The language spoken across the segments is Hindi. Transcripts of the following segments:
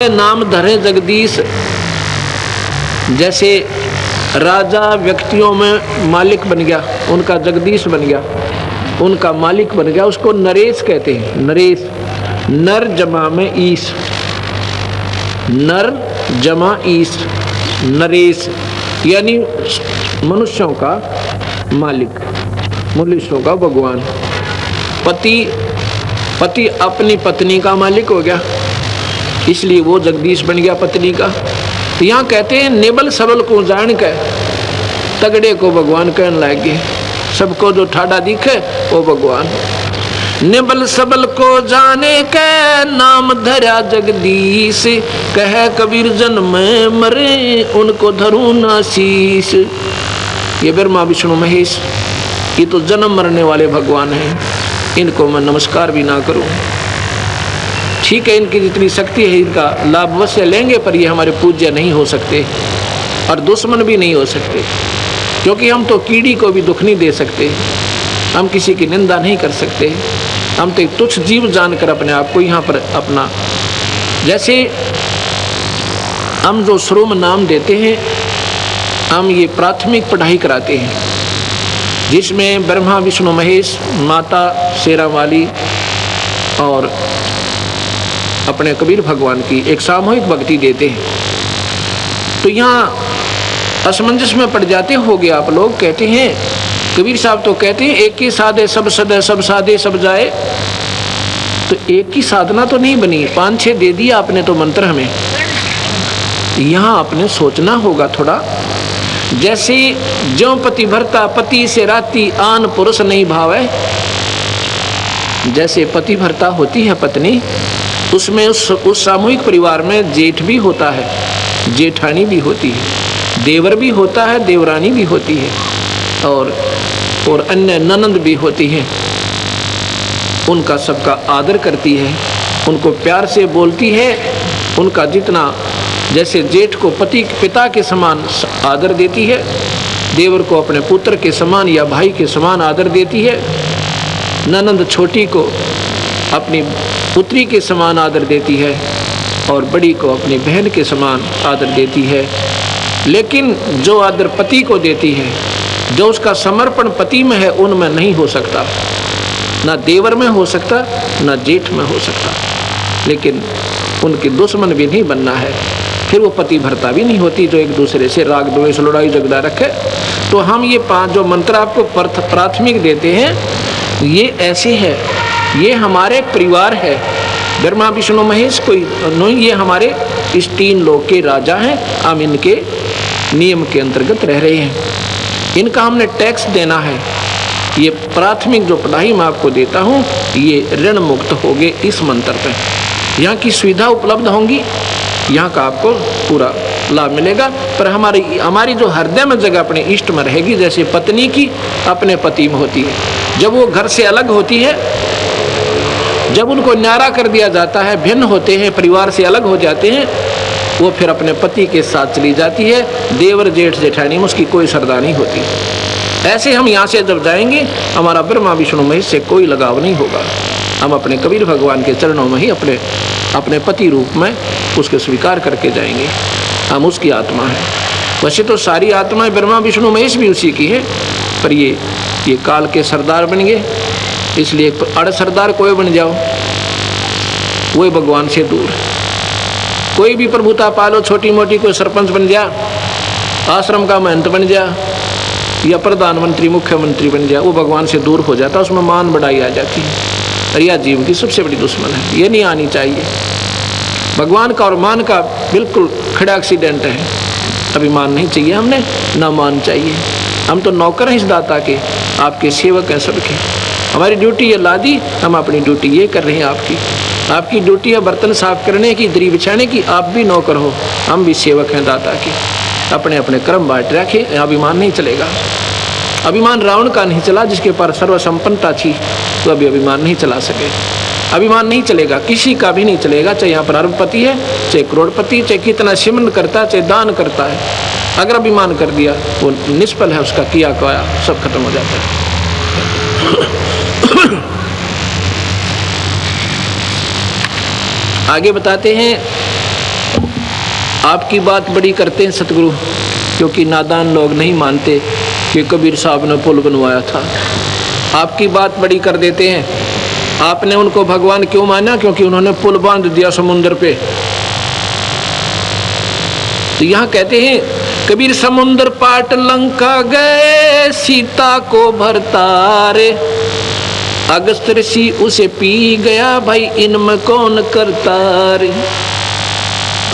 नाम धरे जगदीश। जैसे राजा व्यक्तियों में मालिक बन गया, उनका जगदीश बन गया, उनका मालिक बन गया, उसको नरेश कहते हैं। नरेश, नर जमा में ईश, नर जमा ईश, नरेश यानी मनुष्यों का मालिक, मनुष्यों का भगवान। पति अपनी पत्नी का मालिक हो गया, इसलिए वो जगदीश बन गया पत्नी का। तो यहाँ कहते हैं नेबल सबल को जान के तगड़े को भगवान कहने लगे। सबको जो ठाडा दिखे वो भगवान। नेबल सबल को जाने के नाम धरा जगदीश, कहे कबीर जन्म में मरे उनको धरू ना शीश। ये ब्रह्मा विष्णु महेश, ये तो जन्म मरने वाले भगवान हैं, इनको मैं नमस्कार भी ना करूं। ठीक है, इनकी जितनी शक्ति है इनका लाभ अवश्य लेंगे, पर ये हमारे पूज्य नहीं हो सकते और दुश्मन भी नहीं हो सकते, क्योंकि हम तो कीड़ी को भी दुख नहीं दे सकते, हम किसी की निंदा नहीं कर सकते। हम तो एक तुच्छ जीव जानकर अपने आप को यहाँ पर अपना, जैसे हम जो शुरू में नाम देते हैं, हम ये प्राथमिक पढ़ाई कराते हैं जिसमें ब्रह्मा विष्णु महेश, माता शेरा वाली और अपने कबीर भगवान की एक सामूहिक भक्ति देते हैं। तो यहाँ असमंजस में पड़ जाते होगे आप लोग। कहते हैं कबीर साहब तो कहते हैं एक ही साधे सब सदे, सब साधे सब जाए। तो एक ही साधना तो नहीं बनी, 5-6 दे दिया आपने तो मंत्र हमें। यहाँ आपने सोचना होगा थोड़ा। जैसे जो पति भरता पति से राती आन पुरुष नहीं भावे, जैसे पति भरता होती है पत्नी, उसमें उस सामूहिक परिवार में जेठ भी होता है, जेठानी भी होती है, देवर भी होता है, देवरानी भी होती है, और अन्य ननंद भी होती है। उनका सबका आदर करती है, उनको प्यार से बोलती है। उनका जितना, जैसे जेठ को पति पिता के समान आदर देती है, देवर को अपने पुत्र के समान या भाई के समान आदर देती है, ननंद छोटी को अपनी पुत्री के समान आदर देती है, और बड़ी को अपनी बहन के समान आदर देती है। लेकिन जो आदर पति को देती है, जो उसका समर्पण पति में है, उनमें नहीं हो सकता, ना देवर में हो सकता, ना जेठ में हो सकता। लेकिन उनके दुश्मन भी नहीं बनना है, फिर वो पति भरता भी नहीं होती जो एक दूसरे से राग द्वेष लड़ाई झगड़ा रखे। तो हम ये 5 जो मंत्र आपको प्राथमिक देते हैं, ये ऐसे है, ये हमारे परिवार है। ब्रह्मा विष्णु महेश कोई नहीं, ये हमारे इस 3 लोक के राजा हैं। हम इनके नियम के अंतर्गत रह रहे हैं, इनका हमने टैक्स देना है। ये प्राथमिक जो पढ़ाई मैं आपको देता हूँ, ये ऋण मुक्त होगे इस मंत्र पे। यहाँ की सुविधा उपलब्ध होंगी, यहाँ का आपको पूरा लाभ मिलेगा। पर हमारी जो हृदय में जगह अपने इष्ट में रहेगी, जैसे पत्नी की अपने पति में होती है। जब वो घर से अलग होती है, जब उनको न्यारा कर दिया जाता है, भिन्न होते हैं, परिवार से अलग हो जाते हैं, वो फिर अपने पति के साथ चली जाती है। देवर जेठ जेठानी में उसकी कोई श्रद्धा नहीं होती। ऐसे हम यहाँ से जब जाएंगे, हमारा ब्रह्मा विष्णु महेश से कोई लगाव नहीं होगा। हम अपने कबीर भगवान के चरणों में ही अपने पति रूप में उसके स्वीकार करके जाएंगे। हम उसकी आत्मा है। वैसे तो सारी आत्माएं ब्रह्मा विष्णु महेश भी उसी की है, पर ये काल के सरदार बन गए, इसलिए अड़ सरदार कोई बन जाओ, वही भगवान से दूर। कोई भी प्रभुता पालो, छोटी मोटी, कोई सरपंच बन जा, आश्रम का महंत बन जा, या प्रधानमंत्री मुख्यमंत्री बन जा, वो भगवान से दूर हो जाता, उसमें मान बढ़ाई आ जाती है। और यह जीव की सबसे बड़ी दुश्मन है, ये नहीं आनी चाहिए। भगवान का और मान का बिल्कुल खड़ा एक्सीडेंट है। अभिमान नहीं चाहिए हमने, ना मान चाहिए। हम तो नौकर हैं इस दाता के, आपके सेवक हैं सबके। हमारी ड्यूटी ये ला दी, हम अपनी ड्यूटी ये कर रहे हैं। आपकी ड्यूटी है बर्तन साफ करने की, दरी बिछाने की। आप भी नौकर हो, हम भी सेवक हैं दाता के। अपने अपने कर्म बांट रखे, अभिमान नहीं चलेगा। अभिमान रावण का नहीं चला, जिसके पास सर्वसंपन्नता थी, तो अभी अभिमान नहीं चला सके। अभिमान नहीं चलेगा, किसी का भी नहीं चलेगा, चाहे यहाँ पर अरबपति है, चाहे करोड़पति, चाहे कितना सिमरन करता है, चाहे दान करता है। अगर अभिमान कर दिया, वो निष्फल है, उसका किया कया सब खत्म हो जाता है। आगे बताते हैं आपकी बात बड़ी करते हैं सतगुरु, क्योंकि नादान लोग नहीं मानते कि कबीर साहब ने पुल बनवाया था। आपकी बात बड़ी कर देते हैं। आपने उनको भगवान क्यों माना? क्योंकि उन्होंने पुल बांध दिया समुद्र पे। तो यहाँ कहते हैं कबीर समुद्र पाट लंका गए, सीता को भरतारे, अगस्त ऋषि उसे पी गया, भाई इनमें कौन करता रे।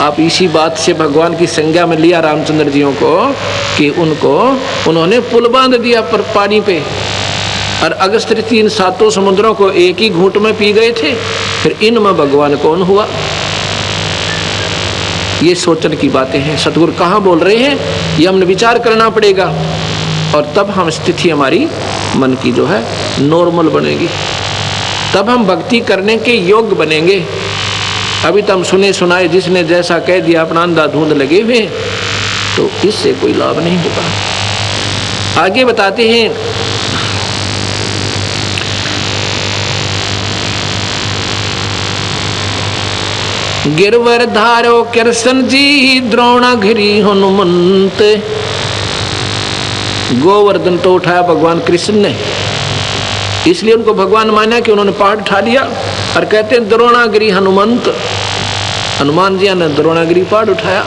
आप इसी बात से भगवान की संज्ञा में लिया रामचंद्र जियों को कि उन्होंने पुल बांध दिया पर पानी पे, और अगस्त ऋषि इन सातों समुद्रों को एक ही घूंट में पी गए थे, फिर इनमें भगवान कौन हुआ? ये सोचने की बातें हैं। सतगुरु कहाँ बोल रहे हैं ये हमने विचार करना पड़ेगा, और तब हम स्थिति हमारी मन की जो है नॉर्मल बनेगी, तब हम भक्ति करने के योग्य बनेंगे। अभी तो हम सुने सुनाए जिसने जैसा कह दिया, अपना अंधाधुंध लगे हुए, तो इससे कोई लाभ नहीं होगा। आगे बताते हैं गिरवर धारो कृष्ण जी, द्रोणागिरी हनुमंत। गोवर्धन तो उठाया भगवान कृष्ण ने, इसलिए उनको भगवान माना कि उन्होंने पहाड़ उठा लिया। और कहते हैं द्रोणागिरी हनुमंत, हनुमान जी ने द्रोणागिरी पहाड़ उठाया।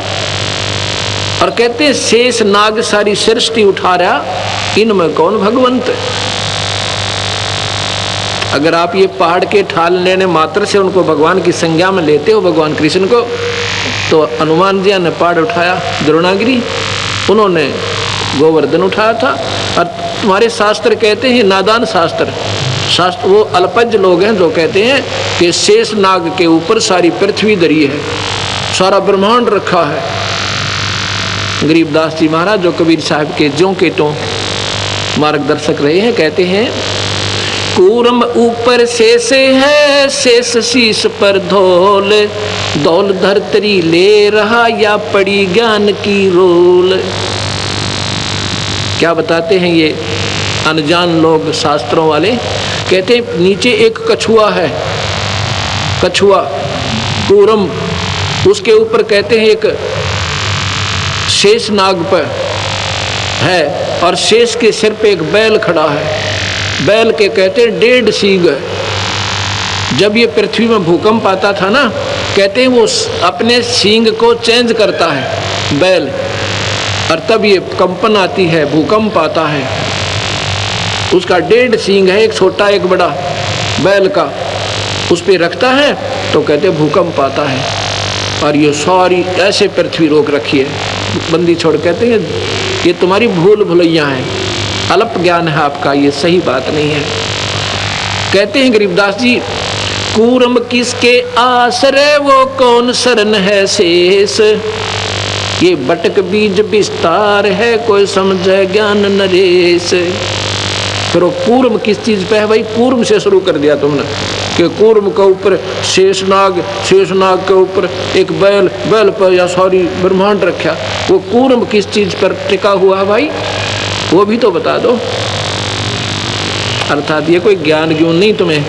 और कहते हैं शेष नाग सारी सृष्टि उठा रहा, इनमें कौन भगवंत? अगर आप ये पहाड़ के ठाल लेने मात्र से उनको भगवान की संज्ञा में लेते हो, भगवान कृष्ण को, तो हनुमान जी ने पहाड़ उठाया द्रोणागिरी, उन्होंने गोवर्धन उठाया था। और तुम्हारे शास्त्र कहते हैं, नादान शास्त्र वो अल्पज्ञ लोग हैं जो कहते हैं कि शेष नाग के ऊपर सारी पृथ्वी धरी है, सारा ब्रह्मांड रखा है। गरीबदास जी महाराज जो कबीर साहब के ज्यों के त्यों मार्गदर्शक रहे हैं, कहते हैं कूर्म ऊपर शेष है, शेष शीश पर धौल, धौल धरतरी ले रहा या पड़ी ज्ञान की रोल। क्या बताते हैं ये अनजान लोग शास्त्रों वाले? कहते हैं नीचे एक कछुआ है, कछुआ कूर्म, उसके ऊपर कहते हैं एक शेष नाग पर है, और शेष के सिर पे एक बैल खड़ा है। बैल के कहते हैं 1.5 सींग है। जब ये पृथ्वी में भूकंप आता था ना, कहते हैं वो अपने सींग को चेंज करता है बैल, और तब ये कंपन आती है, भूकंप आता है। उसका 1.5 सींग है, एक छोटा एक बड़ा बैल का, उस पे रखता है तो कहते हैं भूकंप आता है। और ये सारी ऐसे पृथ्वी रोक रखी है, बंदी छोड़। कहते हैं ये तुम्हारी भूल भुलैया है, अल्प ज्ञान है आपका, ये सही बात नहीं है। कहते हैं गरीबदास जी कूर्म किसके आश्रय, वो कौन शरण है शेष, ये बटक बीज विस्तार है, कोई समझे ज्ञान नरेश। फिर वो कूर्म किस चीज पे है भाई? कूर्म से शुरू कर दिया तुमने कि कूर्म के ऊपर शेषनाग, शेषनाग के ऊपर एक बैल, बैल पर या सॉरी ब्रह्मांड रखा। वो कूर्म किस चीज पर टिका हुआ है भाई? वो भी तो बता दो। अर्थात ये कोई ज्ञान ज्ञान नहीं तुम्हें,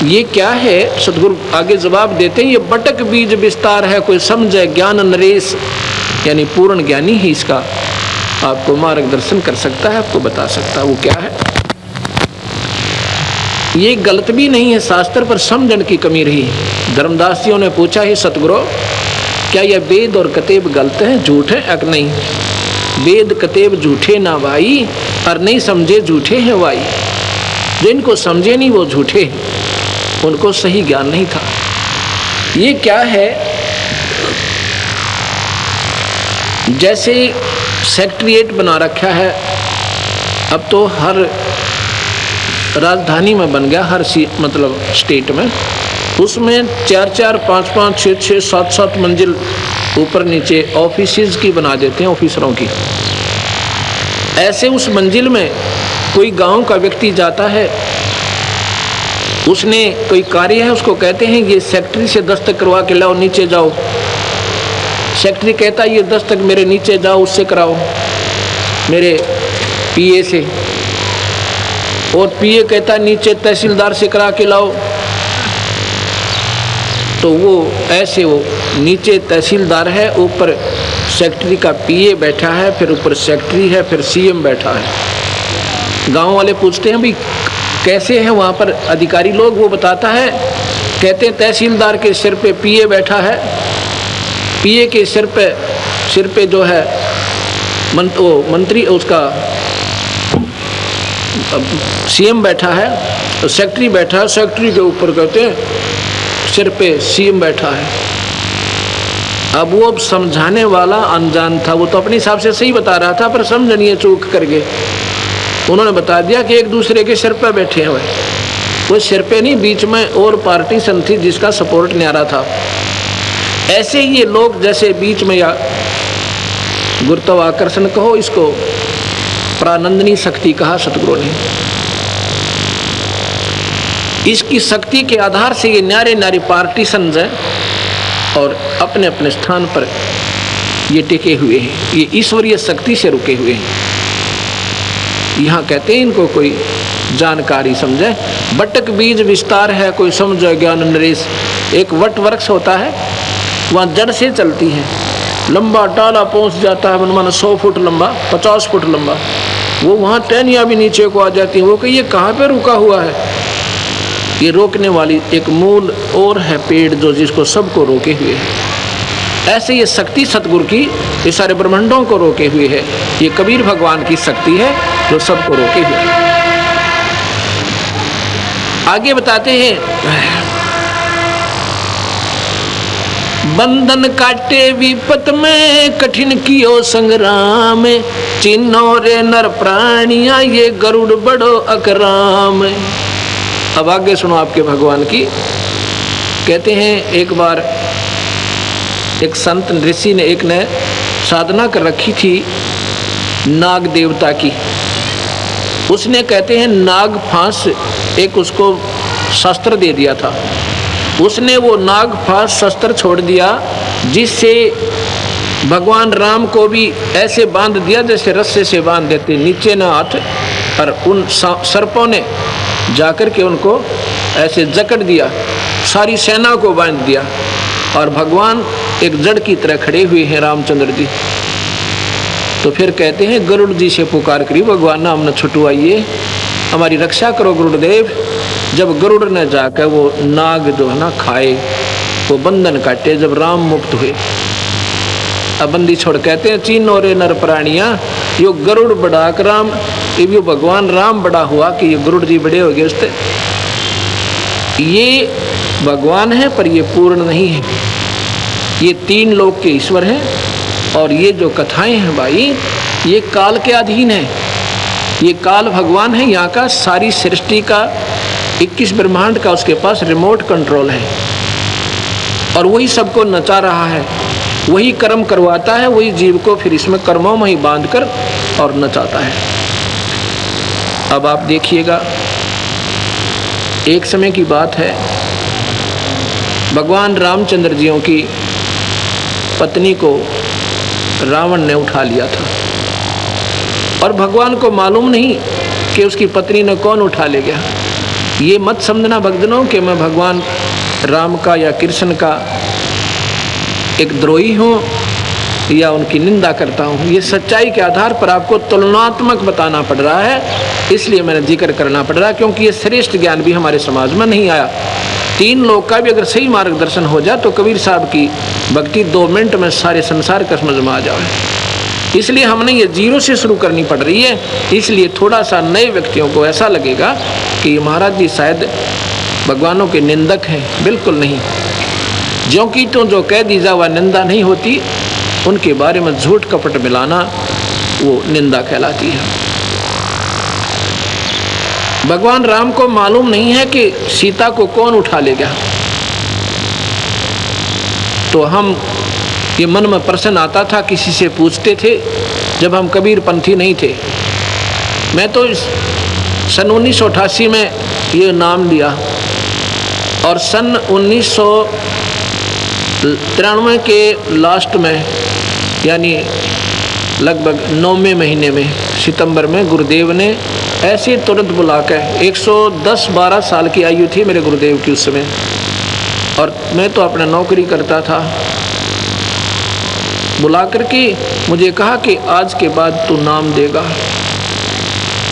ये क्या है? सतगुरु आगे जवाब देते हैं ये बटक बीज विस्तार है, कोई समझे ज्ञान नरेश, यानी पूर्ण ज्ञानी ही इसका आपको मार्गदर्शन कर सकता है, आपको बता सकता है वो क्या है। ये गलत भी नहीं है शास्त्र, पर समझन की कमी रही। धर्मदासियों ने पूछा ही सतगुरु क्या यह वेद और कतेब गलत है, झूठ है? अक नहीं, वेद कतेब झूठे ना भाई, और नहीं समझे झूठे हैं भाई। जिनको समझे नहीं वो झूठे हैं, उनको सही ज्ञान नहीं था। ये क्या है? जैसे सेक्रेटेरिएट बना रखा है, अब तो हर राजधानी में बन गया, हर मतलब स्टेट में, उसमें 4-4, 5-5, 6-6, 7-7 मंजिल ऊपर नीचे ऑफिसेज की बना देते हैं, ऑफिसरों की। ऐसे उस मंजिल में कोई गांव का व्यक्ति जाता है, उसने कोई कार्य है, उसको कहते हैं ये सेक्रेटरी से दस्तखत करवा के लाओ, नीचे जाओ। सेक्रेटरी कहता है ये दस्तखत मेरे नीचे जाओ, उससे कराओ, मेरे पीए से। और पीए कहता है नीचे तहसीलदार से करा के लाओ। तो वो ऐसे वो नीचे तहसीलदार है, ऊपर सेक्रेटरी का पीए बैठा है, फिर ऊपर सेक्रेटरी है, फिर सीएम बैठा है। गांव वाले पूछते हैं भाई कैसे हैं वहाँ पर अधिकारी लोग, वो बताता है, कहते हैं तहसीलदार के सिर पे पीए बैठा है, पीए के सिर पे जो है मंत्री उसका सीएम बैठा है, तो सेक्रेटरी बैठा है, सेक्रेटरी के ऊपर कहते हैं सिर पे सीएम बैठा है। अब वो समझाने वाला अनजान था, वो तो अपने हिसाब से सही बता रहा था, पर समझ नहीं चूक कर गए। उन्होंने बता दिया कि एक दूसरे के सिर पे बैठे हैं। वो सिर पे नहीं, बीच में और पार्टी सन थी जिसका सपोर्ट न्यारा था। ऐसे ये लोग जैसे बीच में, या गुरुत्वाकर्षण कहो, इसको प्रानंदनी शक्ति कहा सतगुरु ने। इसकी शक्ति के आधार से ये न्यारे न्यारे पार्टीशंस हैं और अपने अपने स्थान पर ये टिके हुए हैं, ये ईश्वरीय शक्ति से रुके हुए हैं। यहाँ कहते हैं इनको कोई जानकारी समझे, बटक बीज विस्तार है, कोई समझे ज्ञान नरेश। एक वट वृक्ष होता है, वहाँ जड़ से चलती है, लंबा टाला पहुँच जाता है, मानो 100 फुट लंबा, 50 फुट लंबा, वो वहाँ टहनियाँ भी नीचे को आ जाती हैं। वो कि ये कहाँ पे रुका हुआ है? ये रोकने वाली एक मूल और है पेड़ जो जिसको सबको रोके हुए है। ऐसे ये शक्ति सतगुरु की ये सारे ब्रह्मांडों को रोके हुए है। ये कबीर भगवान की शक्ति है जो सबको रोके हुए है। आगे बताते हैं, बंधन काटे विपत में, कठिन कियो संग्राम, चिन्हो रे नर प्राणिया, ये गरुड़ बड़ो अकराम। अब आगे सुनो आपके भगवान की। कहते हैं एक बार एक संत ऋषि ने एक ने साधना कर रखी थी नाग देवता की। उसने कहते हैं नाग फांस एक उसको शस्त्र दे दिया था। उसने वो नाग फांस शस्त्र छोड़ दिया, जिससे भगवान राम को भी ऐसे बांध दिया जैसे रस्से से बांध देते, नीचे ना हाथ, और उन सर्पों ने जाकर के उनको ऐसे जकड़ दिया, सारी सेना को बांध दिया, और भगवान एक जड़ की तरह खड़े हुए हैं रामचंद्र जी। तो फिर कहते हैं गरुड़ जी से पुकार करी, भगवान नाम न छुटवाइए, हमारी रक्षा करो गुरुदेव। जब गरुड़ ने जाकर वो नाग जो है ना खाए, वो बंधन काटे, जब राम मुक्त हुए, अब बंदी छोड़ कहते हैं चीनो रे नर प्राणिया, यो गरुड़ बड़ा कर राम, ये भगवान राम बड़ा हुआ कि ये गरुड़ जी बड़े हो गए उससे। ये भगवान है पर ये पूर्ण नहीं है, ये 3 लोक के ईश्वर हैं। और ये जो कथाएं हैं भाई, ये काल के अधीन है। ये काल भगवान है यहाँ का, सारी सृष्टि का 21 ब्रह्मांड का उसके पास रिमोट कंट्रोल है, और वही सबको नचा रहा है, वही कर्म करवाता है, वही जीव को फिर इसमें कर्मों में ही बांधकर और नचाता है। अब आप देखिएगा, एक समय की बात है, भगवान रामचंद्र जियों की पत्नी को रावण ने उठा लिया था, और भगवान को मालूम नहीं कि उसकी पत्नी ने कौन उठा ले गया। ये मत समझना भक्तजनों कि मैं भगवान राम का या कृष्ण का एक द्रोही हूँ या उनकी निंदा करता हूँ। ये सच्चाई के आधार पर आपको तुलनात्मक बताना पड़ रहा है, इसलिए मैंने जिक्र करना पड़ रहा है, क्योंकि ये श्रेष्ठ ज्ञान भी हमारे समाज में नहीं आया। 3 लोग का भी अगर सही मार्गदर्शन हो जाए तो कबीर साहब की भक्ति 2 मिनट में सारे संसार का समझ में आ जाए। इसलिए हमने ये 0 से शुरू करनी पड़ रही है। इसलिए थोड़ा सा नए व्यक्तियों को ऐसा लगेगा कि महाराज जी शायद भगवानों के निंदक हैं, बिल्कुल नहीं। ज्यों की तो जो कह दी जा वह निंदा नहीं होती, उनके बारे में झूठ कपट मिलाना वो निंदा कहलाती है। भगवान राम को मालूम नहीं है कि सीता को कौन उठा ले गया, तो हम ये मन में प्रश्न आता था, किसी से पूछते थे जब हम कबीर पंथी नहीं थे। मैं तो सन 1988 में ये नाम लिया, और सन 1993 के लास्ट में, यानी लगभग 9वें महीने में, सितंबर में, गुरुदेव ने ऐसे तुरंत बुला कर, 110-12 साल की आयु थी मेरे गुरुदेव की उस समय, और मैं तो अपना नौकरी करता था, बुला करके मुझे कहा कि आज के बाद तू नाम देगा।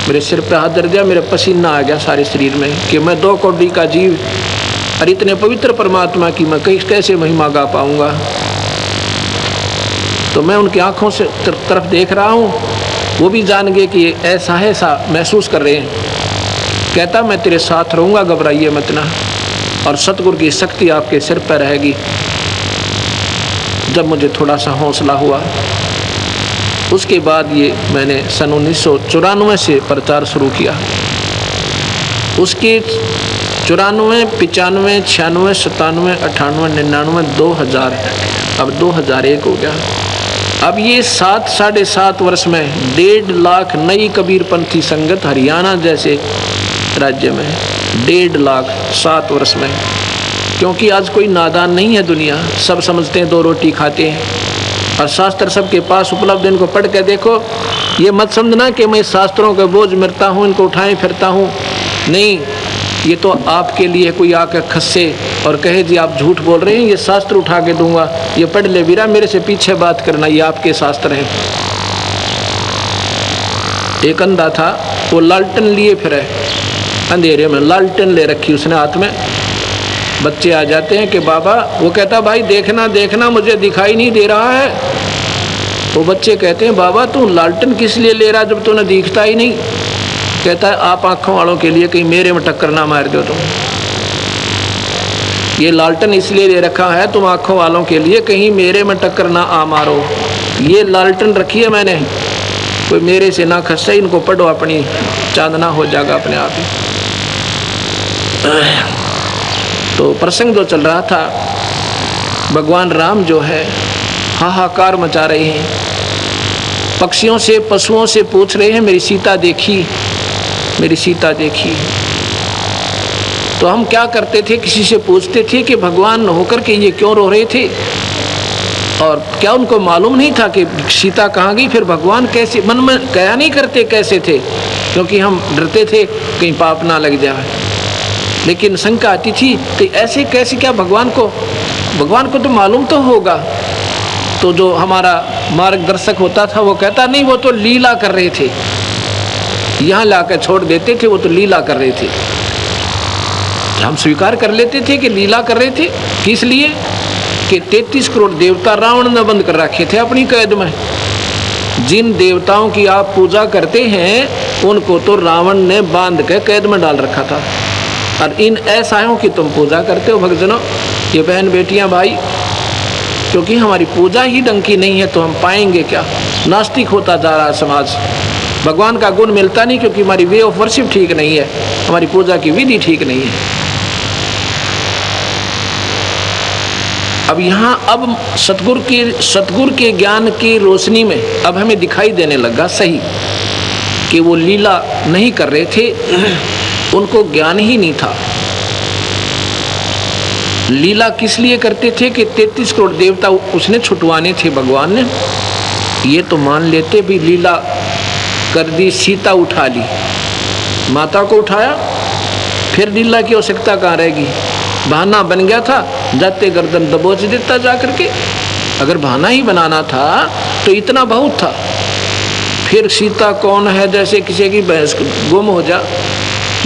मेरे सिर पे हाथ धर दिया, मेरा पसीना आ गया सारे शरीर में कि मैं 2 कौड़ी का जीव और इतने पवित्र परमात्मा की मैं कैसे महिमा गा पाऊंगा। तो मैं उनकी आंखों से तरफ देख रहा हूँ, वो भी जान गए कि ऐसा है, ऐसा महसूस कर रहे हैं। कहता मैं तेरे साथ रहूँगा, घबराइए मत ना, और सतगुरु की शक्ति आपके सिर पर रहेगी। जब मुझे थोड़ा सा हौसला हुआ, उसके बाद ये मैंने सन 1994 से प्रचार शुरू किया। उसके 94, 95, 96, 97, 98, 99, 2000, अब 2001 हो गया। अब ये 7-7.5 वर्ष में 1.5 लाख नई कबीरपंथी संगत हरियाणा जैसे राज्य में 1.5 लाख 7 वर्ष में। क्योंकि आज कोई नादान नहीं है दुनिया, सब समझते हैं 2 रोटी खाते हैं और शास्त्र सबके पास उपलब्ध। इनको पढ़ के देखो, ये मत समझना कि मैं शास्त्रों का बोझ मिरता हूँ, इनको उठाए फिरता हूँ, नहीं। ये तो आपके लिए कोई आकर खस्से और कहे जी आप झूठ बोल रहे हैं, ये शास्त्र उठा के दूंगा, ये पढ़ ले वीरा, मेरे से पीछे बात करना, ये आपके शास्त्र हैं। एक अंधा था, वो लालटेन लिए फिरे, अंधेरे में लालटेन ले रखी उसने हाथ में। बच्चे आ जाते हैं कि बाबा, वो कहता भाई देखना देखना मुझे दिखाई नहीं दे रहा है। वो बच्चे कहते हैं बाबा तू लालटेन किस लिए ले रहा जब तूने दिखता ही नहीं। कहता है आप आँखों वालों के लिए कहीं मेरे में टक्कर ना मार दो तुम। ये लालटेन इसलिए ले रखा है तुम आँखों वालों के लिए, कहीं मेरे में टक्कर ना आ मारो। ये लालटेन रखी है मैंने, कोई मेरे से ना खस्से, इनको पढ़ो, अपनी चांदना हो जाएगा अपने आप ही। तो प्रसंग जो चल रहा था, भगवान राम जो है हाहाकार मचा रहे हैं, पक्षियों से पशुओं से पूछ रहे हैं मेरी सीता देखी, मेरी सीता देखी। तो हम क्या करते थे, किसी से पूछते थे कि भगवान होकर के ये क्यों रो रहे थे, और क्या उनको मालूम नहीं था कि सीता कहाँ गई। फिर भगवान कैसे, मन में कया नहीं करते कैसे थे, क्योंकि हम डरते थे कहीं पाप ना लग जाए। लेकिन शंका आती थी तो ऐसे कैसे, क्या भगवान को तो मालूम तो होगा। तो जो हमारा मार्गदर्शक होता था वो कहता नहीं, वो तो लीला कर रहे थे, यहाँ लाकर छोड़ देते थे, वो तो लीला कर रहे थे। हम स्वीकार कर लेते थे कि लीला कर रहे थे, किस लिए कि 33 करोड़ देवता रावण ने बंद कर रखे थे अपनी कैद में। जिन देवताओं की आप पूजा करते हैं उनको तो रावण ने बांध के कैद में डाल रखा था, और इन ऐसायों की तुम पूजा करते हो। भक्तजनों, ये बहन बेटियां भाई, क्योंकि हमारी पूजा ही ढंग की नहीं है तो हम पाएंगे क्या। नास्तिक होता जा रहा है समाज, भगवान का गुण मिलता नहीं क्योंकि हमारी वे ऑफ वर्शिप ठीक नहीं है, हमारी पूजा की विधि ठीक नहीं है। अब यहाँ अब सतगुरु के ज्ञान की रोशनी में अब हमें दिखाई देने लगा सही कि वो लीला नहीं कर रहे थे, उनको ज्ञान ही नहीं था। लीला किस लिए करते थे कि 33 करोड़ देवता उसने छुटवाने थे भगवान ने। ये तो मान लेते भी लीला कर दी, सीता उठा ली, माता को उठाया, फिर लीला की आवश्यकता कहाँ रहेगी। बहाना बन गया था, जाते गर्दन दबोच देता जा करके। अगर बहाना ही बनाना था तो इतना बहुत था। फिर सीता कौन है, जैसे किसी की भैंस गुम हो जा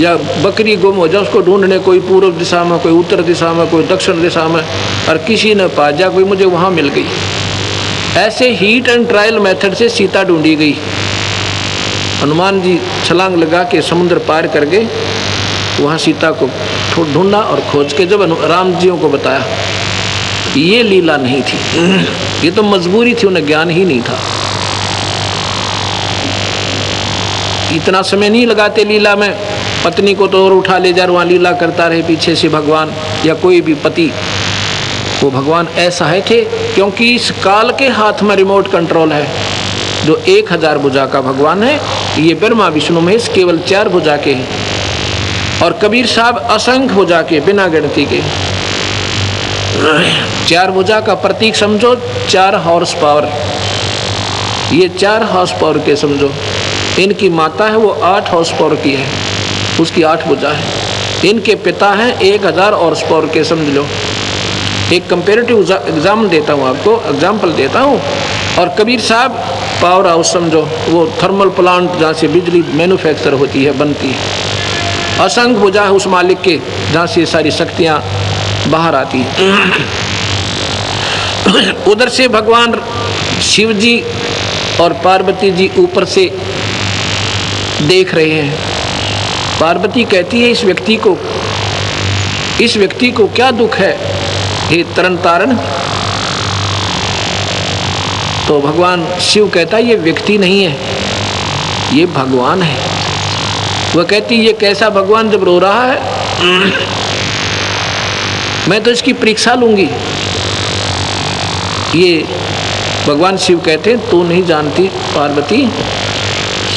या बकरी गुम हो जाए, उसको ढूंढने कोई पूर्व दिशा में, कोई उत्तर दिशा में, कोई दक्षिण दिशा में, और किसी ने पा जा, कोई मुझे वहाँ मिल गई। ऐसे हीट एंड ट्रायल मेथड से सीता ढूंढी गई। हनुमान जी छलांग लगा के समुद्र पार कर गए, वहाँ सीता को ढूंढा और खोज के जब राम जी को बताया। ये लीला नहीं थी, ये तो मजबूरी थी, उन्हें ज्ञान ही नहीं था। इतना समय नहीं लगाते लीला में, पत्नी को तो और उठा ले जा, वहाँ लीला करता रहे पीछे से भगवान या कोई भी पति। वो भगवान ऐसा है थे क्योंकि इस काल के हाथ में रिमोट कंट्रोल है। जो 1000 भुजा का भगवान है, ये ब्रह्मा विष्णु महेश केवल 4 भुजा के हैं, और कबीर साहब असंख्य भुजा के, बिना गिनती के। 4 भुजा का प्रतीक समझो 4 हॉर्स पावर, ये 4 हॉर्स पावर के समझो। इनकी माता है वो 8 हॉर्स पावर की है, उसकी 8 भुजा है। इनके पिता हैं 1000 हॉर्स पावर के, समझ लो। एक कंपेरेटिव एग्जाम देता हूँ आपको, एग्जाम्पल देता हूँ। और कबीर साहब पावर हाउस समझो, वो थर्मल प्लांट जहाँ से बिजली मैन्युफैक्चर होती है, बनती है। असंख्य भुजा है उस मालिक के जहाँ से सारी शक्तियाँ बाहर आती हैं। उधर से भगवान शिव जी और पार्वती जी ऊपर से देख रहे हैं। पार्वती कहती है इस व्यक्ति को क्या दुख है हे तरन तारण। तो भगवान शिव कहता है ये व्यक्ति नहीं है, ये भगवान है। वह कहती ये कैसा भगवान जब रो रहा है, मैं तो इसकी परीक्षा लूंगी। ये भगवान शिव कहते हैं तू नहीं जानती पार्वती,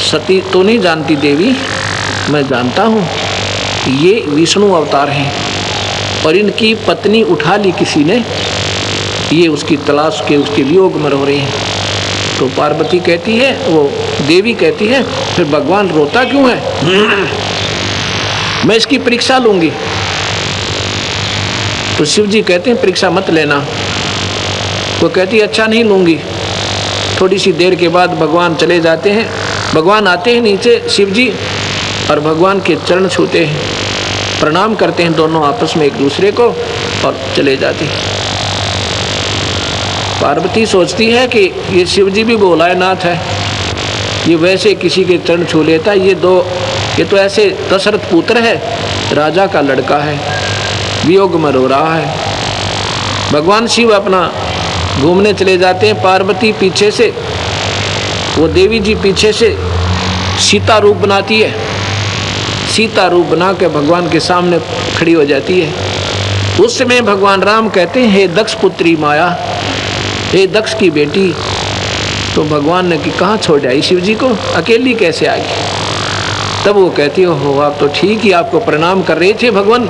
सती तू नहीं जानती देवी, मैं जानता हूँ। ये विष्णु अवतार हैं और इनकी पत्नी उठा ली किसी ने, ये उसकी तलाश के उसके वियोग में रो रही हैं। तो पार्वती कहती है, वो देवी कहती है फिर भगवान रोता क्यों है, मैं इसकी परीक्षा लूंगी। तो शिव जी कहते हैं परीक्षा मत लेना। वो कहती अच्छा नहीं लूंगी। थोड़ी सी देर के बाद भगवान चले जाते हैं। भगवान आते हैं नीचे शिव जी और भगवान के चरण छूते हैं, प्रणाम करते हैं दोनों आपस में एक दूसरे को और चले जाते हैं। पार्वती सोचती है कि ये शिव जी भी भोलानाथ है, ये वैसे किसी के चरण छू लेता है। ये तो ऐसे दशरथ पुत्र है, राजा का लड़का है, वियोग में रो रहा है। भगवान शिव अपना घूमने चले जाते हैं। पार्वती पीछे से, वो देवी जी पीछे से सीता रूप बनाती है। सीता रूप बना के भगवान के सामने खड़ी हो जाती है। उस समय भगवान राम कहते हैं हे दक्ष पुत्री माया, हे दक्ष की बेटी। तो भगवान ने कि कहाँ छोड़ आई शिव जी को, अकेली कैसे आ गई। तब वो कहती हो आप तो ठीक ही आपको प्रणाम कर रहे थे भगवान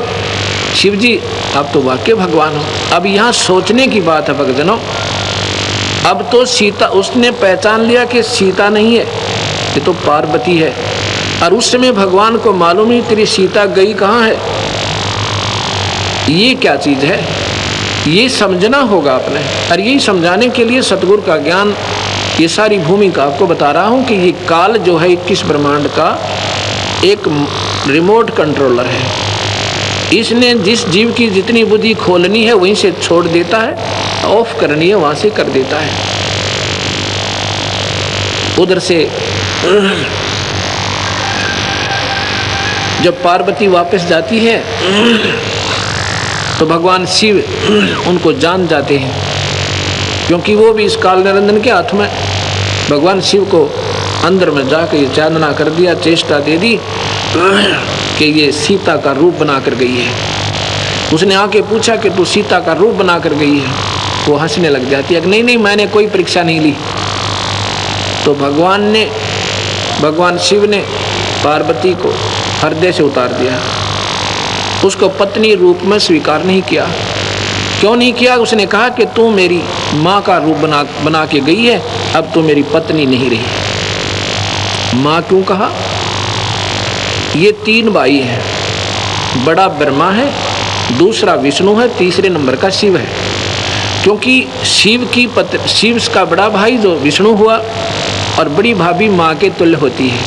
शिव जी, आप तो वाकई भगवान हो। अब यहाँ सोचने की बात है भक्तजनों, अब तो सीता, उसने पहचान लिया कि सीता नहीं है, ये तो पार्वती है। और उस समय भगवान को मालूम ही तेरी सीता गई कहाँ है, ये क्या चीज है, ये समझना होगा अपने। और यही समझाने के लिए सतगुरु का ज्ञान, ये सारी भूमिका आपको बता रहा हूँ कि ये काल जो है 21 ब्रह्मांड का एक रिमोट कंट्रोलर है। इसने जिस जीव की जितनी बुद्धि खोलनी है वहीं से छोड़ देता है, ऑफ करनी है वहां से कर देता है। उधर से जब पार्वती वापस जाती है तो भगवान शिव उनको जान जाते हैं, क्योंकि वो भी इस काल निरंजन के हाथ में। भगवान शिव को अंदर में जाकर ये चांदना कर दिया, चेष्टा दे दी कि ये सीता का रूप बना कर गई है। उसने आके पूछा कि तू सीता का रूप बना कर गई है। वो हंसने लग जाती है कि नहीं मैंने कोई परीक्षा नहीं ली। तो भगवान शिव ने पार्वती को हृदय से उतार दिया, उसको पत्नी रूप में स्वीकार नहीं किया। क्यों नहीं किया, उसने कहा कि तू मेरी माँ का रूप बना के गई है, अब तू मेरी पत्नी नहीं रही। माँ क्यों कहा, ये 3 भाई हैं, बड़ा ब्रह्मा है, दूसरा विष्णु है, तीसरे नंबर का शिव है। क्योंकि शिव का बड़ा भाई जो विष्णु हुआ और बड़ी भाभी माँ के तुल्य होती है।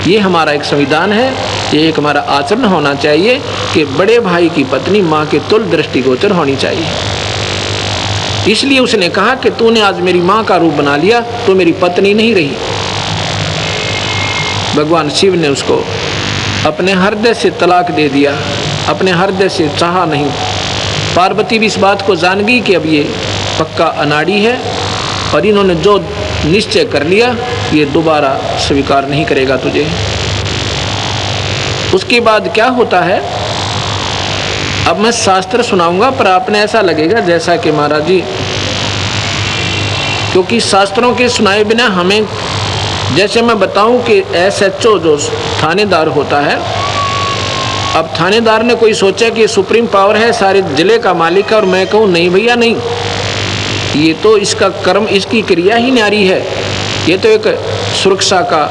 ये हमारा एक संविधान है, ये एक हमारा आचरण होना चाहिए कि बड़े भाई की पत्नी माँ के तुल्य दृष्टिगोचर होनी चाहिए। इसलिए उसने कहा कि तूने आज मेरी माँ का रूप बना लिया, तो मेरी पत्नी नहीं रही। भगवान शिव ने उसको अपने हृदय से तलाक दे दिया, अपने हृदय से चाहा नहीं। पार्वती भी इस बात को जान गई कि अब ये पक्का अनाड़ी है और इन्होंने जो निश्चय कर लिया ये दोबारा स्वीकार नहीं करेगा तुझे। उसके बाद क्या होता है, अब मैं शास्त्र सुनाऊंगा पर आपने ऐसा लगेगा जैसा कि महाराज जी, क्योंकि शास्त्रों के सुनाए बिना हमें, जैसे मैं बताऊं कि SHO जो थानेदार होता है, अब थानेदार ने कोई सोचा कि सुप्रीम पावर है, सारे जिले का मालिक है, और मैं कहूँ नहीं भैया नहीं, ये तो इसका कर्म, इसकी क्रिया ही न्यारी है, ये तो एक सुरक्षा का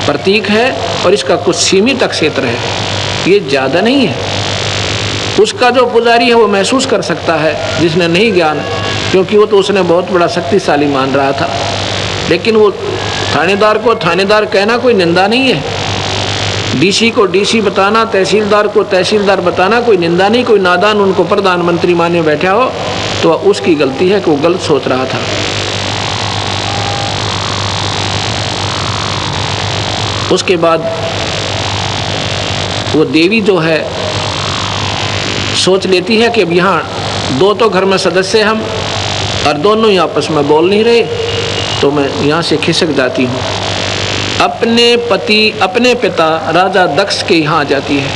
प्रतीक है और इसका कुछ सीमित क्षेत्र है, ये ज़्यादा नहीं है। उसका जो पुजारी है वो महसूस कर सकता है, जिसने नहीं ज्ञान, क्योंकि वो तो उसने बहुत बड़ा शक्तिशाली मान रहा था। लेकिन वो थानेदार को थानेदार कहना कोई निंदा नहीं है, डीसी को डीसी बताना, तहसीलदार को तहसीलदार बताना कोई निंदा नहीं। कोई नादान उनको प्रधानमंत्री माने बैठा हो तो उसकी गलती है कि वो गलत सोच रहा था। उसके बाद वो देवी जो है सोच लेती है कि अब यहाँ दो तो घर में सदस्य हम और दोनों ही आपस में बोल नहीं रहे, तो मैं यहाँ से खिसक जाती हूँ। अपने पिता राजा दक्ष के यहाँ जाती है।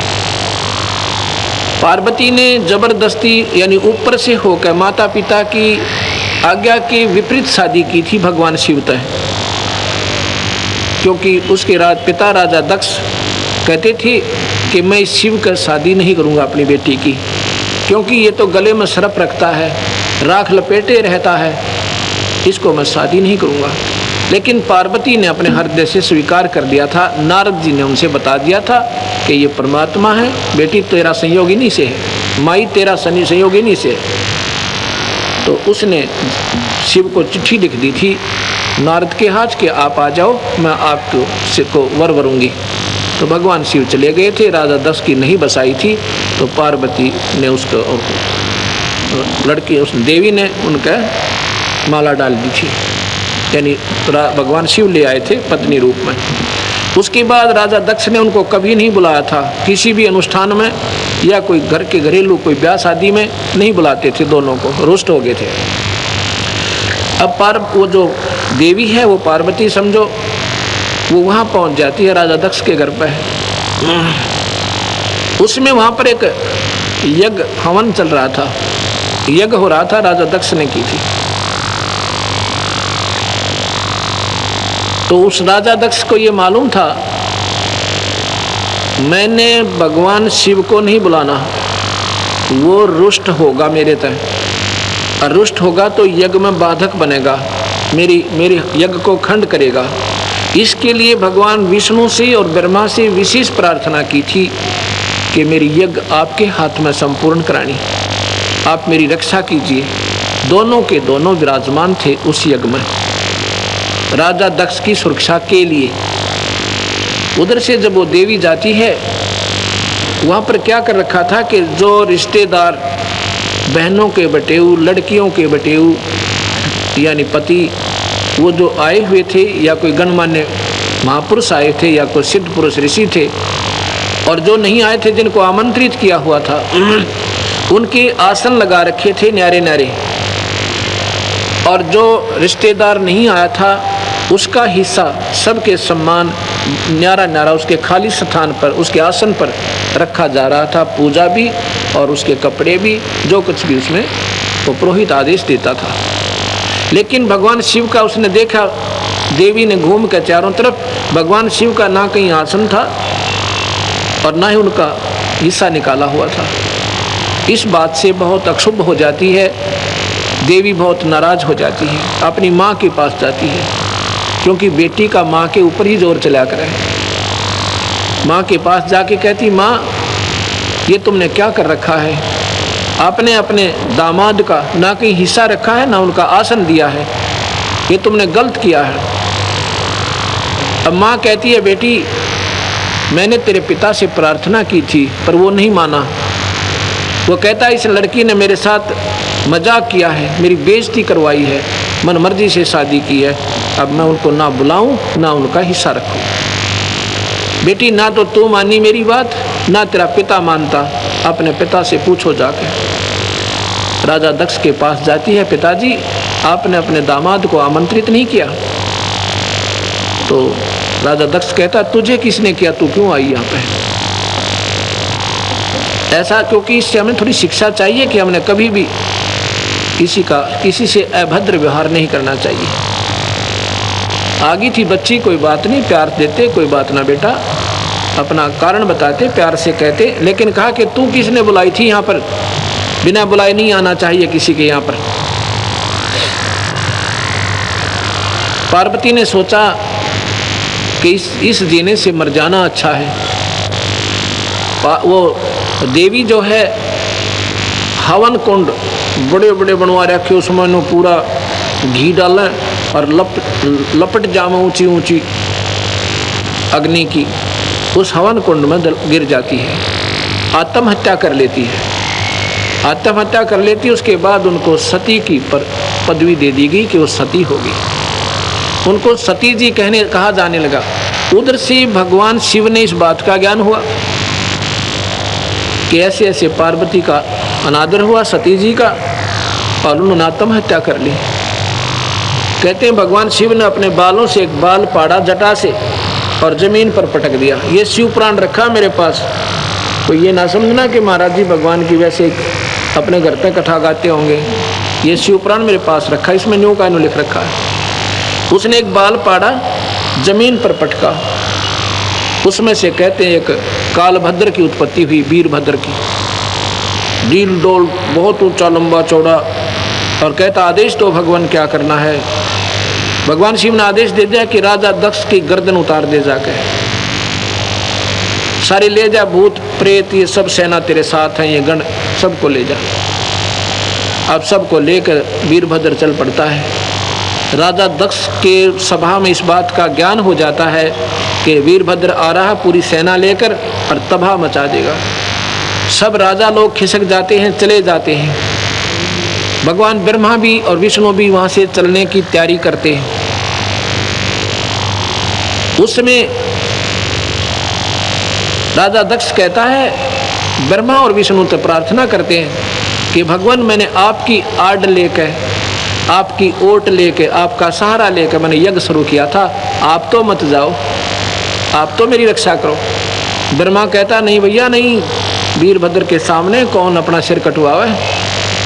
पार्वती ने जबरदस्ती यानी ऊपर से होकर माता पिता की आज्ञा के विपरीत शादी की थी भगवान शिव तय, क्योंकि उसके पिता राजा दक्ष कहते थे कि मैं इस शिव का शादी नहीं करूँगा अपनी बेटी की, क्योंकि ये तो गले में सर्प रखता है, राख लपेटे रहता है, इसको मैं शादी नहीं करूँगा। लेकिन पार्वती ने अपने हृदय से स्वीकार कर दिया था। नारद जी ने उनसे बता दिया था कि ये परमात्मा है, बेटी तेरा संयोगिनी से है, माई तेरा संयोगिनी से है। तो उसने शिव को चिट्ठी लिख दी थी नारद के हाथ के आप आ जाओ, मैं आपको वर वरूंगी। तो भगवान शिव चले गए थे, राजा दक्ष की नहीं बसाई थी, तो पार्वती ने उसको लड़की उस देवी ने उनका माला डाल दी थी, यानी भगवान शिव ले आए थे पत्नी रूप में। उसके बाद राजा दक्ष ने उनको कभी नहीं बुलाया था किसी भी अनुष्ठान में, या कोई घर के घरेलू कोई ब्याह शादी में नहीं बुलाते थे, दोनों को रुष्ट हो गए थे। अब वो जो देवी है वो पार्वती समझो, वो वहाँ पहुँच जाती है राजा दक्ष के घर पर। उसमें वहाँ पर एक यज्ञ हवन चल रहा था, यज्ञ हो रहा था, राजा दक्ष ने की थी। तो उस राजा दक्ष को ये मालूम था मैंने भगवान शिव को नहीं बुलाना, वो रुष्ट होगा मेरे तय, और रुष्ट होगा तो यज्ञ में बाधक बनेगा, मेरी यज्ञ को खंड करेगा। इसके लिए भगवान विष्णु से और ब्रह्मा से विशेष प्रार्थना की थी कि मेरी यज्ञ आपके हाथ में संपूर्ण करानी, आप मेरी रक्षा कीजिए। दोनों के दोनों विराजमान थे उस यज्ञ में राजा दक्ष की सुरक्षा के लिए। उधर से जब वो देवी जाती है, वहाँ पर क्या कर रखा था कि जो रिश्तेदार बहनों के बटेऊ, लड़कियों के बटेऊ यानी पति, वो जो आए हुए थे या कोई गणमान्य महापुरुष आए थे या कोई सिद्ध पुरुष ऋषि थे, और जो नहीं आए थे जिनको आमंत्रित किया हुआ था, उनके आसन लगा रखे थे न्यारे न्यारे, और जो रिश्तेदार नहीं आया था उसका हिस्सा सबके सम्मान न्यारा न्यारा उसके खाली स्थान पर, उसके आसन पर रखा जा रहा था। पूजा भी और उसके कपड़े भी, जो कुछ भी उसमें वो पुरोहित आदेश देता था। लेकिन भगवान शिव का उसने देखा, देवी ने घूम कर चारों तरफ, भगवान शिव का ना कहीं आसन था और ना ही उनका हिस्सा निकाला हुआ था। इस बात से बहुत अक्षुब्ध हो जाती है देवी, बहुत नाराज हो जाती है, अपनी माँ के पास जाती है, क्योंकि बेटी का माँ के ऊपर ही जोर चला कर है। माँ के पास जाके कहती, माँ ये तुमने क्या कर रखा है, आपने अपने दामाद का ना कहीं हिस्सा रखा है ना उनका आसन दिया है, ये तुमने गलत किया है। अब माँ कहती है, बेटी मैंने तेरे पिता से प्रार्थना की थी पर वो नहीं माना, वो कहता है इस लड़की ने मेरे साथ मजाक किया है, मेरी बेइज्जती करवाई है, मन मर्जी से शादी की है, अब मैं उनको ना बुलाऊं ना उनका हिस्सा रखूं। बेटी ना तो तू मानी मेरी बात, ना तेरा पिता मानता, अपने पिता से पूछो जाके। राजा दक्ष के पास जाती है, पिताजी आपने अपने दामाद को आमंत्रित नहीं किया। तो राजा दक्ष कहता, तुझे किसने किया, तू क्यों आई यहाँ पे? ऐसा क्योंकि इससे हमें थोड़ी शिक्षा चाहिए कि हमने कभी भी किसी से अभद्र व्यवहार नहीं करना चाहिए। आगी थी बच्ची, कोई बात नहीं, प्यार देते, कोई बात ना बेटा, अपना कारण बताते, प्यार से कहते। लेकिन कहा कि तू किसने बुलाई थी यहाँ पर, बिना बुलाए नहीं आना चाहिए किसी के यहाँ पर। पार्वती ने सोचा कि इस जीने से मर जाना अच्छा है। वो देवी जो है हवन कुंड बड़े बड़े बनवा रखे, उसमें नो पूरा घी डालें और लपट जामे ऊंची ऊंची अग्नि की, उस हवन कुंड में गिर जाती है, आत्महत्या कर लेती है। आत्महत्या कर लेती, उसके बाद उनको सती की पदवी दे दी गई कि वो सती होगी। उनको सती जी कहा जाने लगा। उधर से भगवान शिव ने इस बात का ज्ञान हुआ कि ऐसे ऐसे पार्वती का अनादर हुआ सती जी का, और उन्होंने आत्महत्या कर ली। कहते हैं भगवान शिव ने अपने बालों से एक बाल पाड़ा जटा से और जमीन पर पटक दिया। ये शिव पुराण रखा मेरे पास, तो ये ना समझना कि महाराज जी भगवान की वैसे अपने घर पे कथा गाते होंगे। ये शिव पुराण मेरे पास रखा, इसमें न्यू का न्यू लिख रखा है। उसने एक बाल पाड़ा, जमीन पर पटका, उसमें से कहते हैं एक कालभद्र की उत्पत्ति हुई, वीरभद्र की। डील डोल बहुत ऊंचा लंबा चौड़ा, और कहता आदेश तो भगवान क्या करना है। भगवान शिव ने आदेश दे दिया कि राजा दक्ष की गर्दन उतार दे जाके, सारी ले जा, भूत प्रेत ये सब सेना तेरे साथ हैं, ये गण सबको ले जा। अब सबको लेकर वीरभद्र चल पड़ता है। राजा दक्ष के सभा में इस बात का ज्ञान हो जाता है कि वीरभद्र आ रहा पूरी सेना लेकर और तबाह मचा देगा। सब राजा लोग खिसक जाते हैं, चले जाते हैं। भगवान ब्रह्मा भी और विष्णु भी वहां से चलने की तैयारी करते हैं। उस समय राजा दक्ष कहता है, ब्रह्मा और विष्णु तो प्रार्थना करते हैं कि भगवान मैंने आपकी आड़ लेकर, आपकी ओट लेकर, आपका सहारा लेकर मैंने यज्ञ शुरू किया था, आप तो मत जाओ, आप तो मेरी रक्षा करो। ब्रह्मा कहता नहीं भैया नहीं, वीरभद्र के सामने कौन अपना सिर कटवावे,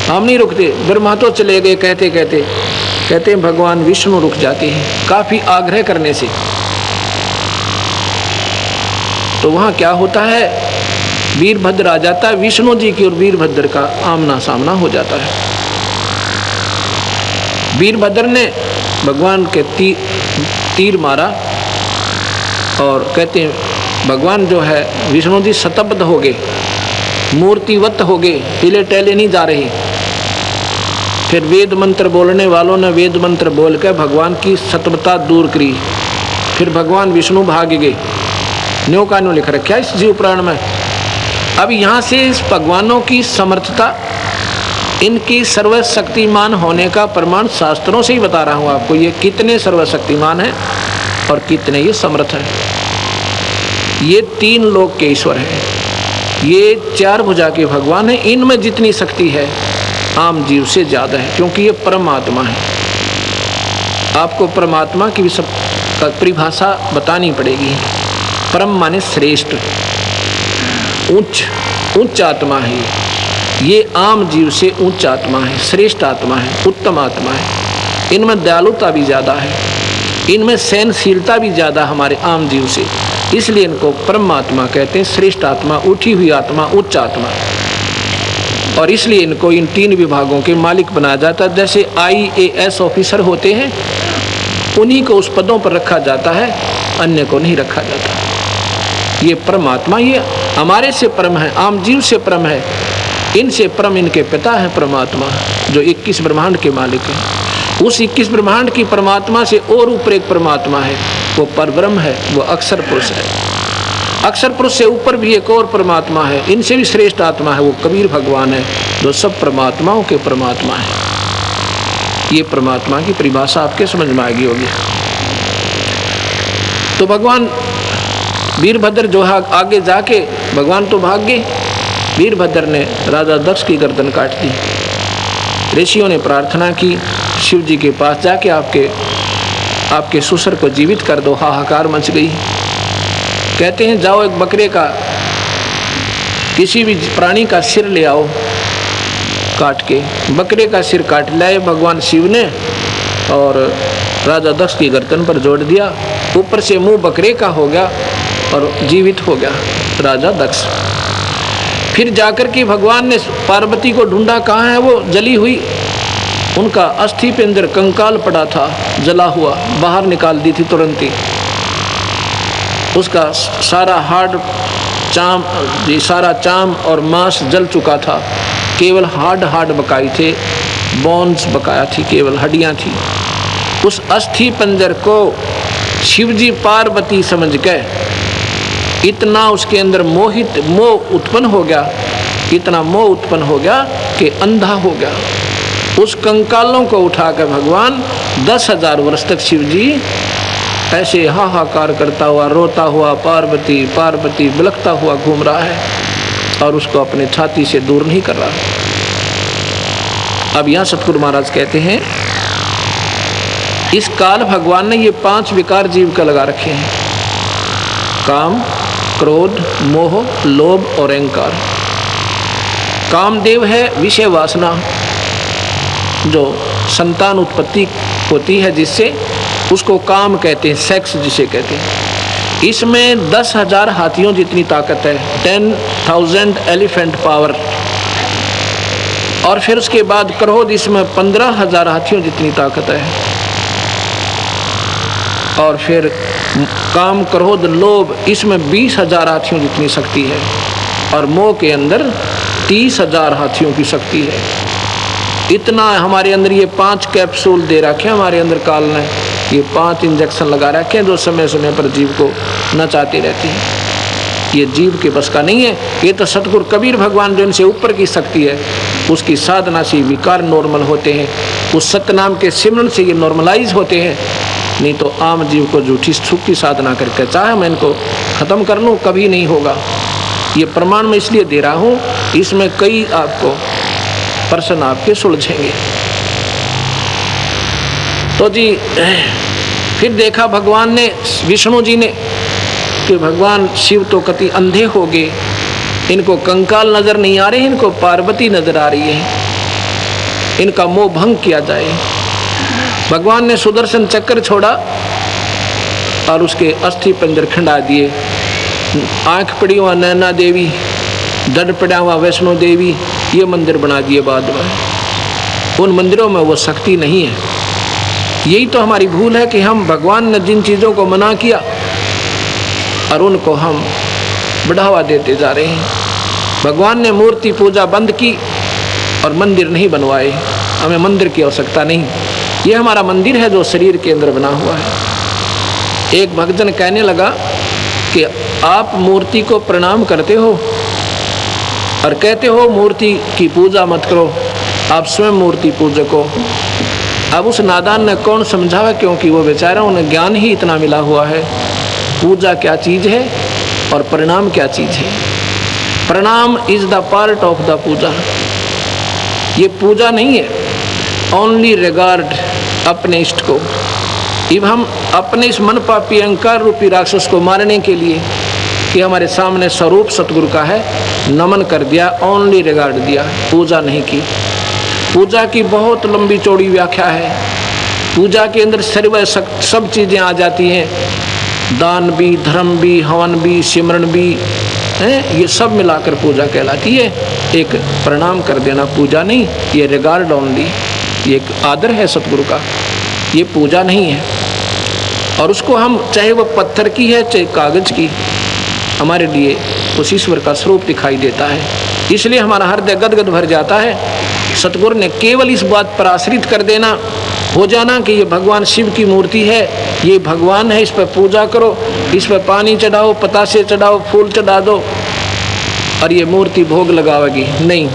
हम नहीं रुकते। ब्रह्मा तो चले गए। कहते भगवान विष्णु रुक जाते हैं काफी आग्रह करने से। तो वहां क्या होता है, वीरभद्र आ जाता है, विष्णु जी की और वीरभद्र का आमना सामना हो जाता है। वीरभद्र ने भगवान के तीर मारा, और कहते हैं भगवान जो है विष्णु जी स्तब्ध हो गए, मूर्तिवत हो गए, हिले टहले नहीं जा रहे। फिर वेद मंत्र बोलने वालों ने वेद मंत्र बोलकर भगवान की सतबता दूर करी। फिर भगवान विष्णु भाग गए। न्यू का न्यू लिख रखा है इस जीव पुराण में। अब यहाँ से इस भगवानों की समर्थता, इनकी सर्वशक्तिमान होने का प्रमाण शास्त्रों से ही बता रहा हूँ आपको। ये कितने सर्वशक्तिमान हैं और कितने ये समर्थ हैं। ये तीन लोक के ईश्वर हैं, ये चार भुजा के भगवान हैं। इनमें जितनी शक्ति है आम जीव से ज़्यादा है, क्योंकि ये परमात्मा है। आपको परमात्मा की भी सब परिभाषा बतानी पड़ेगी। परम माने श्रेष्ठ, उच्च आत्मा है। ये आम जीव से उच्च आत्मा है, श्रेष्ठ आत्मा है, उत्तम आत्मा है। इनमें दयालुता भी ज़्यादा है, इनमें सहनशीलता भी ज़्यादा हमारे आम जीव से, इसलिए इनको परमात्मा कहते हैं। श्रेष्ठ आत्मा, उठी हुई आत्मा, उच्च आत्मा। और इसलिए इनको इन तीन विभागों के मालिक बनाया जाता है। जैसे IAS ऑफिसर होते हैं, उन्हीं को उस पदों पर रखा जाता है, अन्य को नहीं रखा जाता। ये परमात्मा ये हमारे से परम है, आम जीव से परम है, इनसे परम इनके पिता है परमात्मा, जो 21 ब्रह्मांड के मालिक हैं। उस 21 ब्रह्मांड की परमात्मा से और ऊपर एक परमात्मा है, वो परब्रह्म है, वो अक्षर पुरुष है। अक्षर पुरुष से ऊपर भी एक और परमात्मा है, इनसे भी श्रेष्ठ आत्मा है, वो कबीर भगवान है, जो सब परमात्माओं के परमात्मा है। ये परमात्मा की परिभाषा आपके समझ में आ गई होगी। तो भगवान वीरभद्र जो है आगे जाके, भगवान तो भाग गए, वीरभद्र ने राजा दक्ष की गर्दन काट दी। ऋषियों ने प्रार्थना की शिव जी के पास जाके, आपके ससुर को जीवित कर दो। हाहाकार मच गई। कहते हैं जाओ एक बकरे का, किसी भी प्राणी का सिर ले आओ काट के। बकरे का सिर काट लाए भगवान शिव ने और राजा दक्ष की गर्दन पर जोड़ दिया। ऊपर से मुंह बकरे का हो गया और जीवित हो गया राजा दक्ष। फिर जाकर के भगवान ने पार्वती को ढूंढा, कहाँ है वो जली हुई। उनका अस्थि पिंजर कंकाल पड़ा था, जला हुआ, बाहर निकाल दी थी तुरंत ही। उसका सारा हाड़ चाम, सारा चाम और मांस जल चुका था। केवल हाड बकाई थे, बोन्स बकाया थी, केवल हड्डियां थी। उस अस्थि पंजर को शिवजी पार्वती समझ के इतना उसके अंदर मोह उत्पन्न हो गया, इतना मोह उत्पन्न हो गया कि अंधा हो गया। उस कंकालों को उठाकर भगवान 10,000 वर्ष तक शिवजी ऐसे हाहाकार करता हुआ, रोता हुआ, पार्वती पार्वती बिलखता हुआ घूम रहा है और उसको अपने छाती से दूर नहीं कर रहा। अब यहाँ सतगुरु महाराज कहते हैं, इस काल भगवान ने ये 5 विकार जीव का लगा रखे हैं, काम, क्रोध, मोह, लोभ और अहंकार। कामदेव है विषय वासना, जो संतान उत्पत्ति होती है जिससे, उसको काम कहते हैं, सेक्स जिसे कहते हैं। इसमें 10,000 हाथियों जितनी ताकत है, 10,000 एलिफेंट पावर। और फिर उसके बाद क्रोध, इसमें 15,000 हाथियों जितनी ताकत है। और फिर काम, क्रोध, लोभ, इसमें 20,000 हाथियों जितनी शक्ति है। और मोह के अंदर 30,000 हाथियों की शक्ति है। इतना हमारे अंदर ये 5 कैप्सूल दे रखे हैं हमारे अंदर काल ने, ये 5 इंजेक्शन लगा रखे हैं जो समय समय पर जीव को नचाती रहती हैं। ये जीव के बस का नहीं है। ये तो सतगुरु कबीर भगवान जो इनसे ऊपर की शक्ति है, उसकी साधना से विकार नॉर्मल होते हैं, उस सतनाम के सिमरन से ये नॉर्मलाइज होते हैं। नहीं तो आम जीव को झूठी सुख की साधना करके चाहे मैं इनको खत्म कर लूँ, कभी नहीं होगा। ये प्रमाण मैं इसलिए दे रहा हूँ, इसमें कई आपको प्रश्न आपके सुलझेंगे। तो जी फिर देखा भगवान ने, विष्णु जी ने, कि भगवान शिव तो कति अंधे हो गए, इनको कंकाल नजर नहीं आ रहे, इनको पार्वती नजर आ रही है, इनका मोह भंग किया जाए। भगवान ने सुदर्शन चक्र छोड़ा और उसके अस्थि पंजर खंडा दिए। आंख पड़ी हुआ नैना देवी, डर पड़ा हुआ वैष्णो देवी, ये मंदिर बना दिए बाद में। उन मंदिरों में वो शक्ति नहीं है। यही तो हमारी भूल है कि हम भगवान ने जिन चीज़ों को मना किया और उनको हम बढ़ावा देते जा रहे हैं। भगवान ने मूर्ति पूजा बंद की और मंदिर नहीं बनवाए। हमें मंदिर की आवश्यकता नहीं, ये हमारा मंदिर है जो शरीर के अंदर बना हुआ है। एक भक्तजन कहने लगा कि आप मूर्ति को प्रणाम करते हो और कहते हो मूर्ति की पूजा मत करो, आप स्वयं मूर्ति पूजक हो। अब उस नादान ने कौन समझावा, क्योंकि वो बेचारा, उन्हें ज्ञान ही इतना मिला हुआ है पूजा क्या चीज़ है और प्रणाम क्या चीज़ है। Pranam is the part of the puja. ये पूजा नहीं है, ओनली रिगार्ड अपने इष्ट को। अब हम अपने इस मन पापी अहंकार रूपी राक्षस को मारने के लिए कि हमारे सामने स्वरूप सतगुरु का है, नमन कर दिया, ओनली रिगार्ड दिया, पूजा नहीं की। पूजा की बहुत लंबी चौड़ी व्याख्या है। पूजा के अंदर सब चीज़ें आ जाती हैं, दान भी, धर्म भी, हवन भी, सिमरन भी है, ये सब मिलाकर पूजा कहलाती है। एक प्रणाम कर देना पूजा नहीं, ये रिगार्ड ओनली, ये एक आदर है सतगुरु का, ये पूजा नहीं है। और उसको हम, चाहे वो पत्थर की है चाहे कागज की, हमारे लिए उस ईश्वर का स्वरूप दिखाई देता है। इसलिए हमारा हृदय गदगद भर जाता है। सतगुरु ने केवल इस बात पर आश्रित कर देना, हो जाना कि ये भगवान शिव की मूर्ति है, ये भगवान है, इस पर पूजा करो, इस पर पानी चढ़ाओ, पतासे चढ़ाओ, फूल चढ़ा दो और ये मूर्ति भोग लगावेगी। नहीं,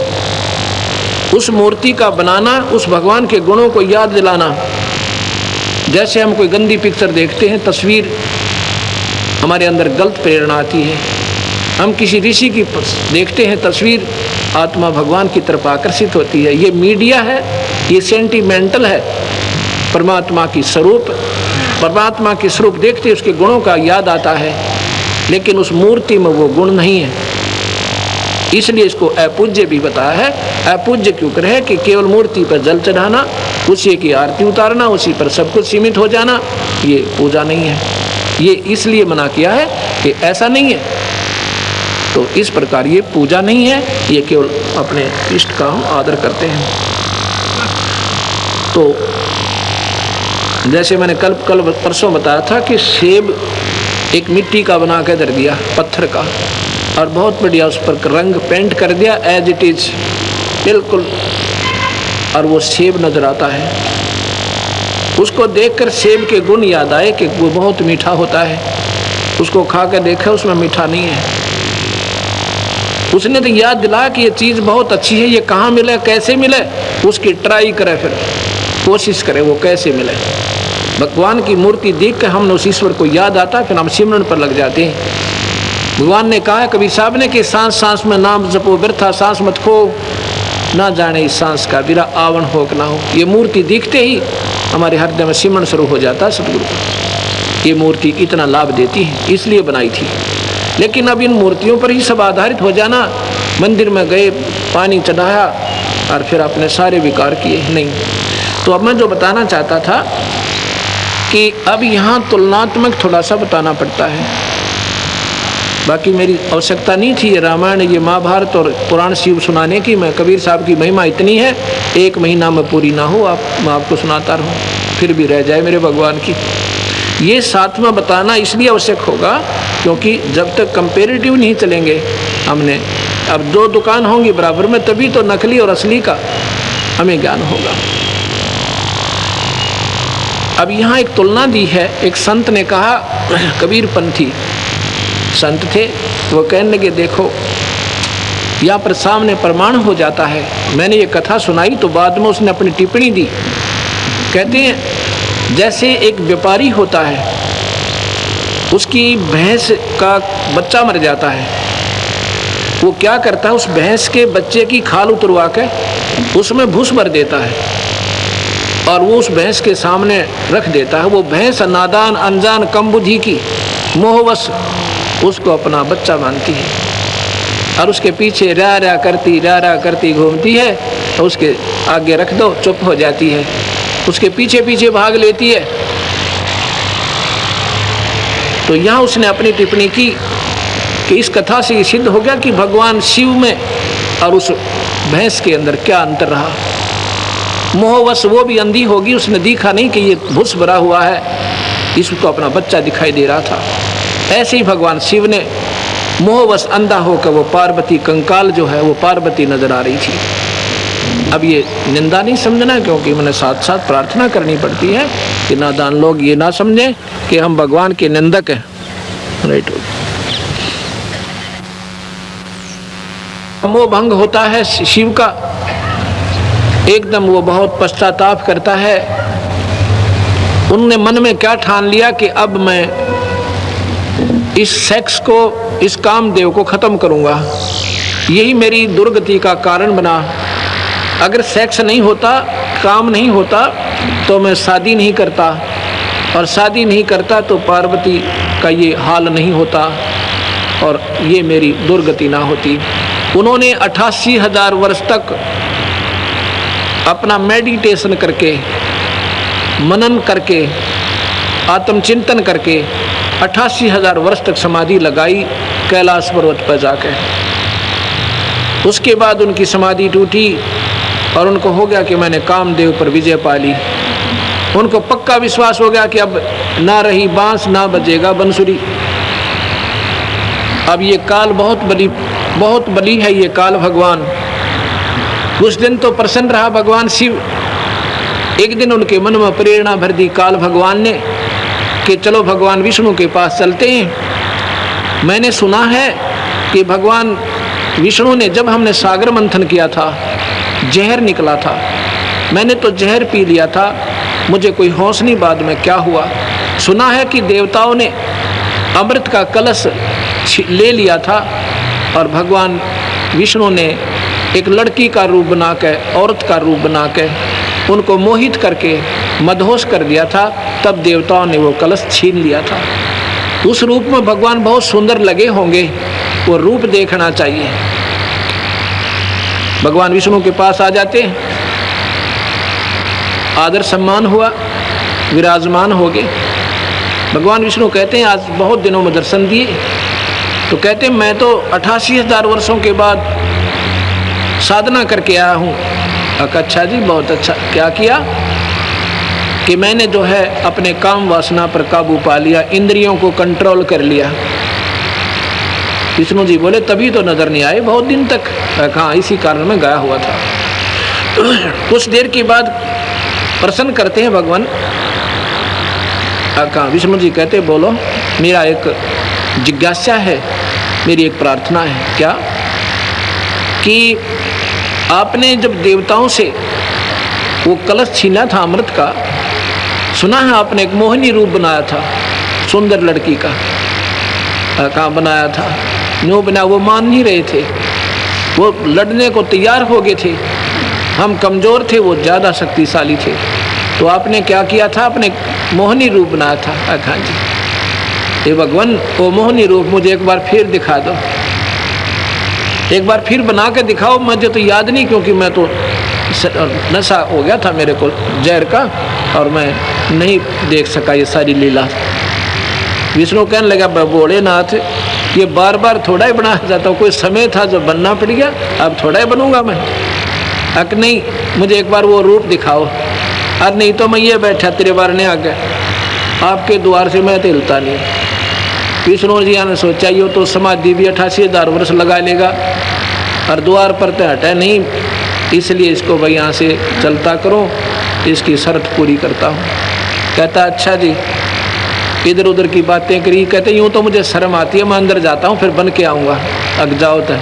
उस मूर्ति का बनाना, उस भगवान के गुणों को याद दिलाना। जैसे हम कोई गंदी पिक्चर देखते हैं, तस्वीर, हमारे अंदर गलत प्रेरणा आती है। हम किसी ऋषि की देखते हैं तस्वीर, आत्मा भगवान की तरफ आकर्षित होती है। ये मीडिया है, ये सेंटिमेंटल है। परमात्मा की स्वरूप, परमात्मा के स्वरूप देखते उसके गुणों का याद आता है, लेकिन उस मूर्ति में वो गुण नहीं है। इसलिए इसको अपूज्य भी बताया है। अपूज्य क्यों करे कि केवल मूर्ति पर जल चढ़ाना, उसी की आरती उतारना, उसी पर सब कुछ सीमित हो जाना, ये पूजा नहीं है। ये इसलिए मना किया है कि ऐसा नहीं है। तो इस प्रकार ये पूजा नहीं है, ये केवल अपने इष्ट का हम आदर करते हैं। तो जैसे मैंने कल परसों बताया था कि सेब एक मिट्टी का बना के धर दिया, पत्थर का, और बहुत बढ़िया उस पर रंग पेंट कर दिया एज इट इज, बिल्कुल, और वो सेब नजर आता है। उसको देखकर सेब के गुण याद आए कि वो बहुत मीठा होता है। उसको खा कर देखा, उसमें मीठा नहीं है। उसने तो याद दिलाया कि ये चीज़ बहुत अच्छी है, ये कहाँ मिले, कैसे मिले, उसकी ट्राई करे, फिर कोशिश करे वो कैसे मिले। भगवान की मूर्ति देख कर हमने उस ईश्वर को याद आता है, फिर हम सिमरन पर लग जाते हैं। भगवान ने कहा है कबीर साहब ने कि सांस सांस में नाम जपो व्यर्था सांस मत खो, ना जाने इस सांस का बिरा आवन हो कि ना हो। ये मूर्ति दिखते ही हमारे हृदय में सिमरन शुरू हो जाता है सतगुरु को। ये मूर्ति इतना लाभ देती है, इसलिए बनाई थी। लेकिन अब इन मूर्तियों पर ही सब आधारित हो जाना, मंदिर में गए, पानी चढ़ाया और फिर अपने सारे विकार किए, नहीं। तो अब मैं जो बताना चाहता था कि अब यहाँ तुलनात्मक थोड़ा सा बताना पड़ता है। बाकी मेरी आवश्यकता नहीं थी ये रामायण, ये महाभारत और पुराण शिव सुनाने की। मैं कबीर साहब की महिमा इतनी है, 1 महीना में पूरी ना हो, मैं आपको सुनाता रहूँ, फिर भी रह जाए मेरे भगवान की। ये साथ में बताना इसलिए आवश्यक होगा क्योंकि जब तक कंपेरेटिव नहीं चलेंगे हमने, अब 2 दुकान होंगी बराबर में, तभी तो नकली और असली का हमें ज्ञान होगा। अब यहाँ एक तुलना दी है। एक संत ने कहा, कबीर पंथी संत थे, वो कहने लगे देखो यहाँ पर सामने प्रमाण हो जाता है। मैंने ये कथा सुनाई तो बाद में उसने अपनी टिप्पणी दी। कहते हैं जैसे एक व्यापारी होता है, उसकी भैंस का बच्चा मर जाता है, वो क्या करता है, उस भैंस के बच्चे की खाल उतरवा के उसमें भूस भर देता है और वो उस भैंस के सामने रख देता है। वो भैंस नादान अनजान कम बुद्धि की मोहवश उसको अपना बच्चा मानती है और उसके पीछे रा रा करती घूमती है, तो उसके आगे रख दो चुप हो जाती है, उसके पीछे पीछे भाग लेती है। तो यहाँ उसने अपनी टिप्पणी की कि इस कथा से ये सिद्ध हो गया कि भगवान शिव में और उस भैंस के अंदर क्या अंतर रहा। मोहवश वो भी अंधी होगी, उसने देखा नहीं कि ये भूस भरा हुआ है, इसको अपना बच्चा दिखाई दे रहा था। ऐसे ही भगवान शिव ने मोहवश अंधा होकर वो पार्वती कंकाल जो है वो पार्वती नजर आ रही थी। अब ये निंदा नहीं समझना, क्योंकि मैंने साथ साथ प्रार्थना करनी पड़ती है कि नादान लोग ये ना समझें कि हम भगवान के निंदक हैं। राइट, मोह भंग होता है शिव का, एकदम वो बहुत पश्चाताप करता है। उनने मन में क्या ठान लिया कि अब मैं इस सेक्स को, इस कामदेव को ख़त्म करूँगा, यही मेरी दुर्गति का कारण बना। अगर सेक्स नहीं होता, काम नहीं होता, तो मैं शादी नहीं करता, और शादी नहीं करता तो पार्वती का ये हाल नहीं होता और ये मेरी दुर्गति ना होती। उन्होंने 88,000 वर्ष तक अपना मेडिटेशन करके, मनन करके, आत्मचिंतन करके 88,000 वर्ष तक समाधि लगाई कैलाश पर्वत पर जाकर। उसके बाद उनकी समाधि टूटी और उनको हो गया कि मैंने कामदेव पर विजय पा ली। उनको पक्का विश्वास हो गया कि अब ना रही बांस ना बजेगा बंसुरी। अब ये काल बहुत बली है ये काल भगवान। उस दिन तो प्रसन्न रहा भगवान शिव। एक दिन उनके मन में प्रेरणा भर दी काल भगवान ने कि चलो भगवान विष्णु के पास चलते हैं। मैंने सुना है कि भगवान विष्णु ने, जब हमने सागर मंथन किया था, जहर निकला था, मैंने तो जहर पी लिया था, मुझे कोई होश नहीं बाद में क्या हुआ। सुना है कि देवताओं ने अमृत का कलश ले लिया था और भगवान विष्णु ने एक लड़की का रूप बना के, औरत का रूप बना के उनको मोहित करके मदहोश कर दिया था। तब देवताओं ने वो कलश छीन लिया था। उस रूप में भगवान बहुत सुंदर लगे होंगे, वो रूप देखना चाहिए। भगवान विष्णु के पास आ जाते हैं, आदर सम्मान हुआ, विराजमान हो गए। भगवान विष्णु कहते हैं आज बहुत दिनों में दर्शन दिए। तो कहते हैं मैं तो 88,000 वर्षों के बाद साधना करके आया हूँ। अच्छा जी, बहुत अच्छा। क्या किया? कि मैंने जो है अपने काम वासना पर काबू पा लिया, इंद्रियों को कंट्रोल कर लिया। विष्णु जी बोले तभी तो नजर नहीं आए बहुत दिन तक। कहाँ, इसी कारण में गया हुआ था। कुछ देर के बाद प्रसन्न करते हैं भगवान। कहाँ, विष्णु जी कहते बोलो, मेरा एक जिज्ञासा है, मेरी एक प्रार्थना है। क्या? कि आपने जब देवताओं से वो कलश छीना था अमृत का, सुना है आपने एक मोहिनी रूप बनाया था सुंदर लड़की का। कहाँ बनाया था? न्यू बना, वो मान नहीं रहे थे, वो लड़ने को तैयार हो गए थे। हम कमज़ोर थे, वो ज़्यादा शक्तिशाली थे। तो आपने क्या किया था? अपने मोहिनी रूप बनाया था। हाँ जी, ये भगवान वो मोहिनी रूप मुझे एक बार फिर दिखा दो, एक बार फिर बना के दिखाओ। मुझे तो याद नहीं, क्योंकि मैं तो नशा हो गया था मेरे को जहर का, और मैं नहीं देख सका ये सारी लीला। विष्णु कहने लगा, भोलेनाथ ये बार बार थोड़ा ही बनाया जाता, कोई समय था जब बनना पड़ गया, अब थोड़ा ही बनूंगा मैं। अक नहीं, मुझे एक बार वो रूप दिखाओ। अरे नहीं तो मैं ये बैठा तेरे बार ने आ गया, आपके द्वार से मैं तो हिलता नहीं। विष्णु जी ने सोचा ये तो समाधि भी 88,000 वर्ष लगा लेगा और द्वार पर तो हटा नहीं, इसलिए इसको भाई यहाँ से चलता करो, इसकी शर्त पूरी करता हूँ। कहता अच्छा जी। इधर उधर की बातें करी। कहते यूँ तो मुझे शर्म आती है, मैं अंदर जाता हूँ फिर बन के आऊँगा, अग जाओ तो।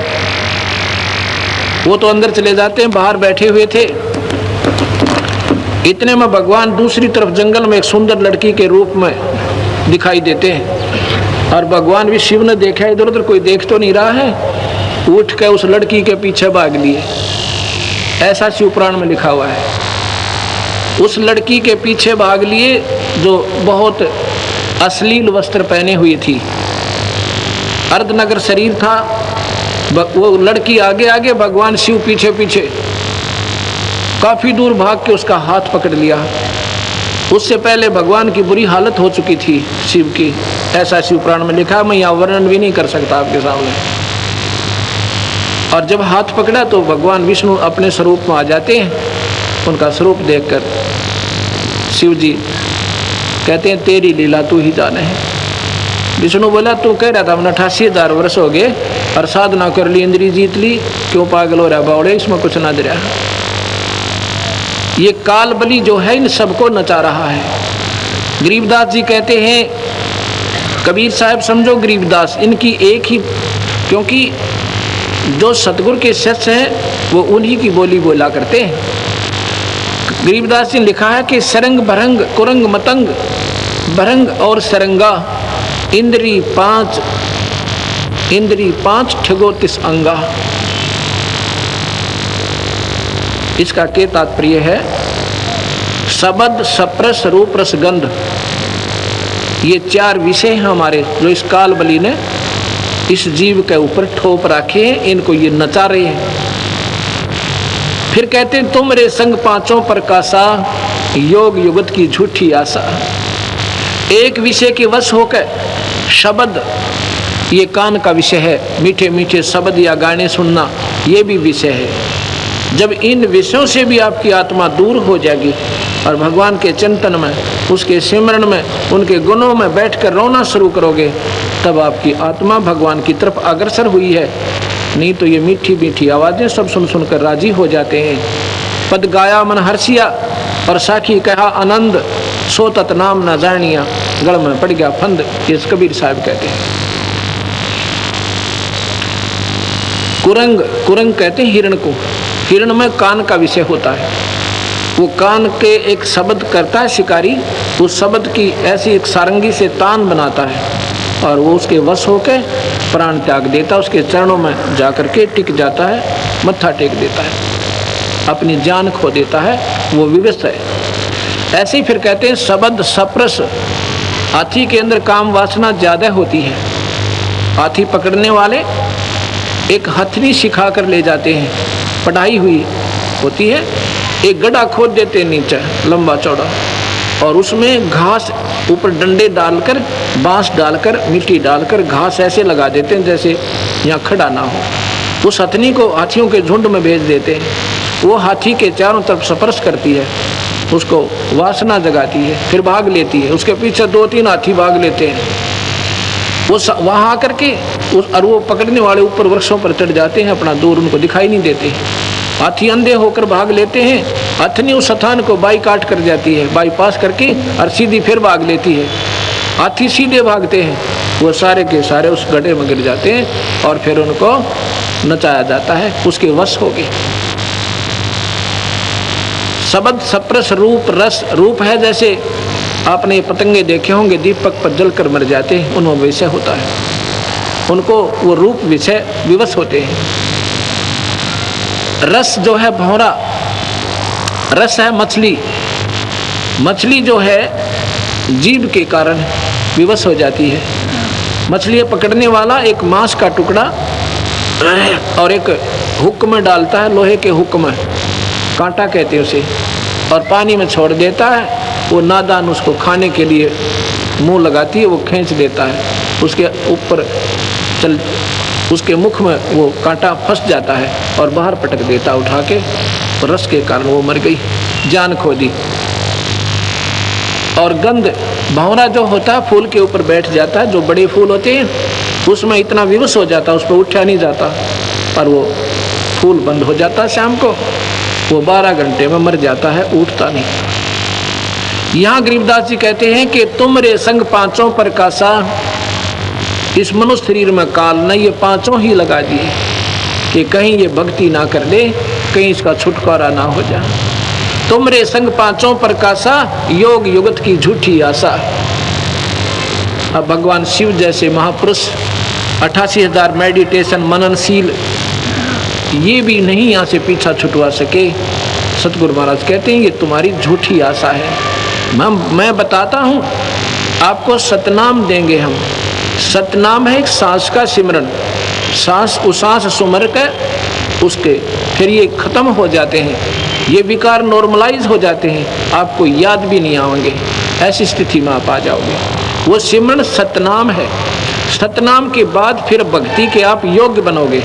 वो तो अंदर चले जाते हैं, बाहर बैठे हुए थे। इतने में भगवान दूसरी तरफ जंगल में एक सुंदर लड़की के रूप में दिखाई देते हैं। और भगवान भी शिव ने देखा इधर उधर कोई देख तो नहीं रहा है, उठ के उस लड़की के पीछे भाग लिए। ऐसा शिव पुराण में लिखा हुआ है। उस लड़की के पीछे भाग लिए जो बहुत अश्लील वस्त्र पहने हुई थी, अर्धनगर शरीर था। वो लड़की आगे आगे, भगवान शिव पीछे पीछे। काफी दूर भाग के उसका हाथ पकड़ लिया। उससे पहले भगवान की बुरी हालत हो चुकी थी शिव की, ऐसा शिव पुराण में लिखा, मैं यहाँ वर्णन भी नहीं कर सकता आपके सामने। और जब हाथ पकड़ा तो भगवान विष्णु अपने स्वरूप में आ जाते हैं। उनका स्वरूप देखकर शिव जी कहते हैं तेरी लीला तू ही जाने है। विष्णु बोला तू कह रहा था मैंने 88,000 वर्ष हो गए और साधना कर ली, इंद्री जीत ली, क्यों पागल हो रहा बावड़े, इसमें कुछ ना दे रहा। ये काल बलि जो है इन सबको नचा रहा है। गरीबदास जी कहते हैं, कबीर साहब समझो गरीबदास इनकी एक ही, क्योंकि जो सतगुरु के शिष्य हैं वो उन्हीं की बोली बोला करते हैं। गरीबदास जी ने लिखा है कि सरंग भरंग कुरंग मतंग भरंग और सरंगा इंद्री पांच ठगो तिस अंगा। इसका क्या तात्पर्य है? शब्द सप्रस रूप रस गंध, ये 4 विषय हैं हमारे, जो इस काल बलि ने इस जीव के ऊपर ठोप रखे हैं, इनको ये नचा रहे हैं। फिर कहते हैं तुम रे संग पांचों प्रकाशा, योग युगत की झूठी आशा। एक विषय के वश होकर शब्द, ये कान का विषय है, मीठे मीठे शब्द या गाने सुनना ये भी विषय है। जब इन विषयों से भी आपकी आत्मा दूर हो जाएगी और भगवान के चिंतन में, उसके सिमरन में, उनके गुणों में बैठकर रोना शुरू करोगे, तब आपकी आत्मा भगवान की तरफ अग्रसर हुई है। नहीं तो ये मीठी मीठी आवाज़ें सब सुन सुनकर राजी हो जाते हैं। पद गाया मन हर्षिया और साखी कहा आनंद, सो तत नाम न जानिया, गढ़ में पड़ गया फंद, ये कबीर साहब कहते हैं। कुरंग, कुरंग कहते हैं हिरण को। हिरण में कान का विषय होता है। वो कान के एक शब्द करता है शिकारी, उस शब्द की ऐसी एक सारंगी से तान बनाता है और वो उसके वश होकर प्राण त्याग देता, उसके चरणों में जाकर के टिक जाता है, मत्था टेक देता है, अपनी जान खो देता है, वो विवश है। ऐसे ही फिर कहते हैं शब्द सप्रस, हाथी के अंदर काम वासना ज़्यादा होती है। हाथी पकड़ने वाले एक हथनी सिखा कर ले जाते हैं, पढ़ाई हुई होती है, एक गड्ढा खोद देते हैं नीचे लंबा चौड़ा, और उसमें घास ऊपर डंडे डालकर, बांस डालकर, मिट्टी डालकर घास ऐसे लगा देते हैं जैसे यहाँ खड़ा ना हो। उस हथनी को हाथियों के झुंड में भेज देते हैं। वो हाथी के चारों तरफ स्पर्श करती है, उसको वासना जगाती है, फिर भाग लेती है। उसके पीछे 2-3 हाथी भाग लेते हैं। वो वहाँ आकर के और वो पकड़ने वाले ऊपर वृक्षों पर चढ़ जाते हैं, अपना दूर उनको दिखाई नहीं देते। हाथी अंधे होकर भाग लेते हैं, हथनी उस स्थान को बाई काट कर जाती है, बाईपास करके और सीधी फिर भाग लेती है। हाथी सीधे भागते हैं, वो सारे के सारे उस गड्ढे में गिर जाते हैं और फिर उनको नचाया जाता है, उसके वश हो गए। शब्द सप्रस रूप रस, रूप है जैसे आपने पतंगे देखे होंगे दीपक पर जलकर मर जाते हैं, उनमें विषय होता है, उनको वो रूप विषय विवश होते हैं। रस जो है भौरा, रस है मछली, मछली जो है जीभ के कारण विवश हो जाती है। मछली पकड़ने वाला एक मांस का टुकड़ा और एक हुक में डालता है, लोहे के हुक में, कांटा कहते हैं उसे, और पानी में छोड़ देता है। वो नादान उसको खाने के लिए मुंह लगाती है, वो खींच देता है, उसके ऊपर चल उसके मुख में वो कांटा फंस जाता है और बाहर पटक देता उठा के, रस के कारण वो मर गई, जान खो दी। और गंध, भंवरा जो होता है फूल के ऊपर बैठ जाता है, जो बड़े फूल होते हैं उसमें इतना विवश हो जाता है, उस पर उठा नहीं जाता, पर वो फूल बंद हो जाता है शाम को, वो 12 घंटे में मर जाता है, उठता नहीं। यहाँ गरीबदास जी कहते हैं कि तुमरे संग पांचों पर कासा, इस मनुष्य शरीर में काल ने ये पांचों ही लगा दिए कि कहीं ये भक्ति ना कर ले, कहीं इसका छुटकारा ना हो जाए। तुमरे संग पांचों पर कासा, योग युगत की झूठी आशा। अब भगवान शिव जैसे महापुरुष 88,000 मेडिटेशन मननशील, ये भी नहीं यहाँ से पीछा छुटवा सके। सतगुरु महाराज कहते हैं ये तुम्हारी झूठी आशा है। मैं बताता हूँ आपको, सतनाम देंगे हम। सतनाम है एक सांस का सिमरन, सांस उसांस सुमर कर उसके फिर ये खत्म हो जाते हैं, ये विकार नॉर्मलाइज हो जाते हैं, आपको याद भी नहीं आएंगे, ऐसी स्थिति में आप आ जाओगे। वो सिमरन सतनाम है। सतनाम के बाद फिर भक्ति के आप योग्य बनोगे,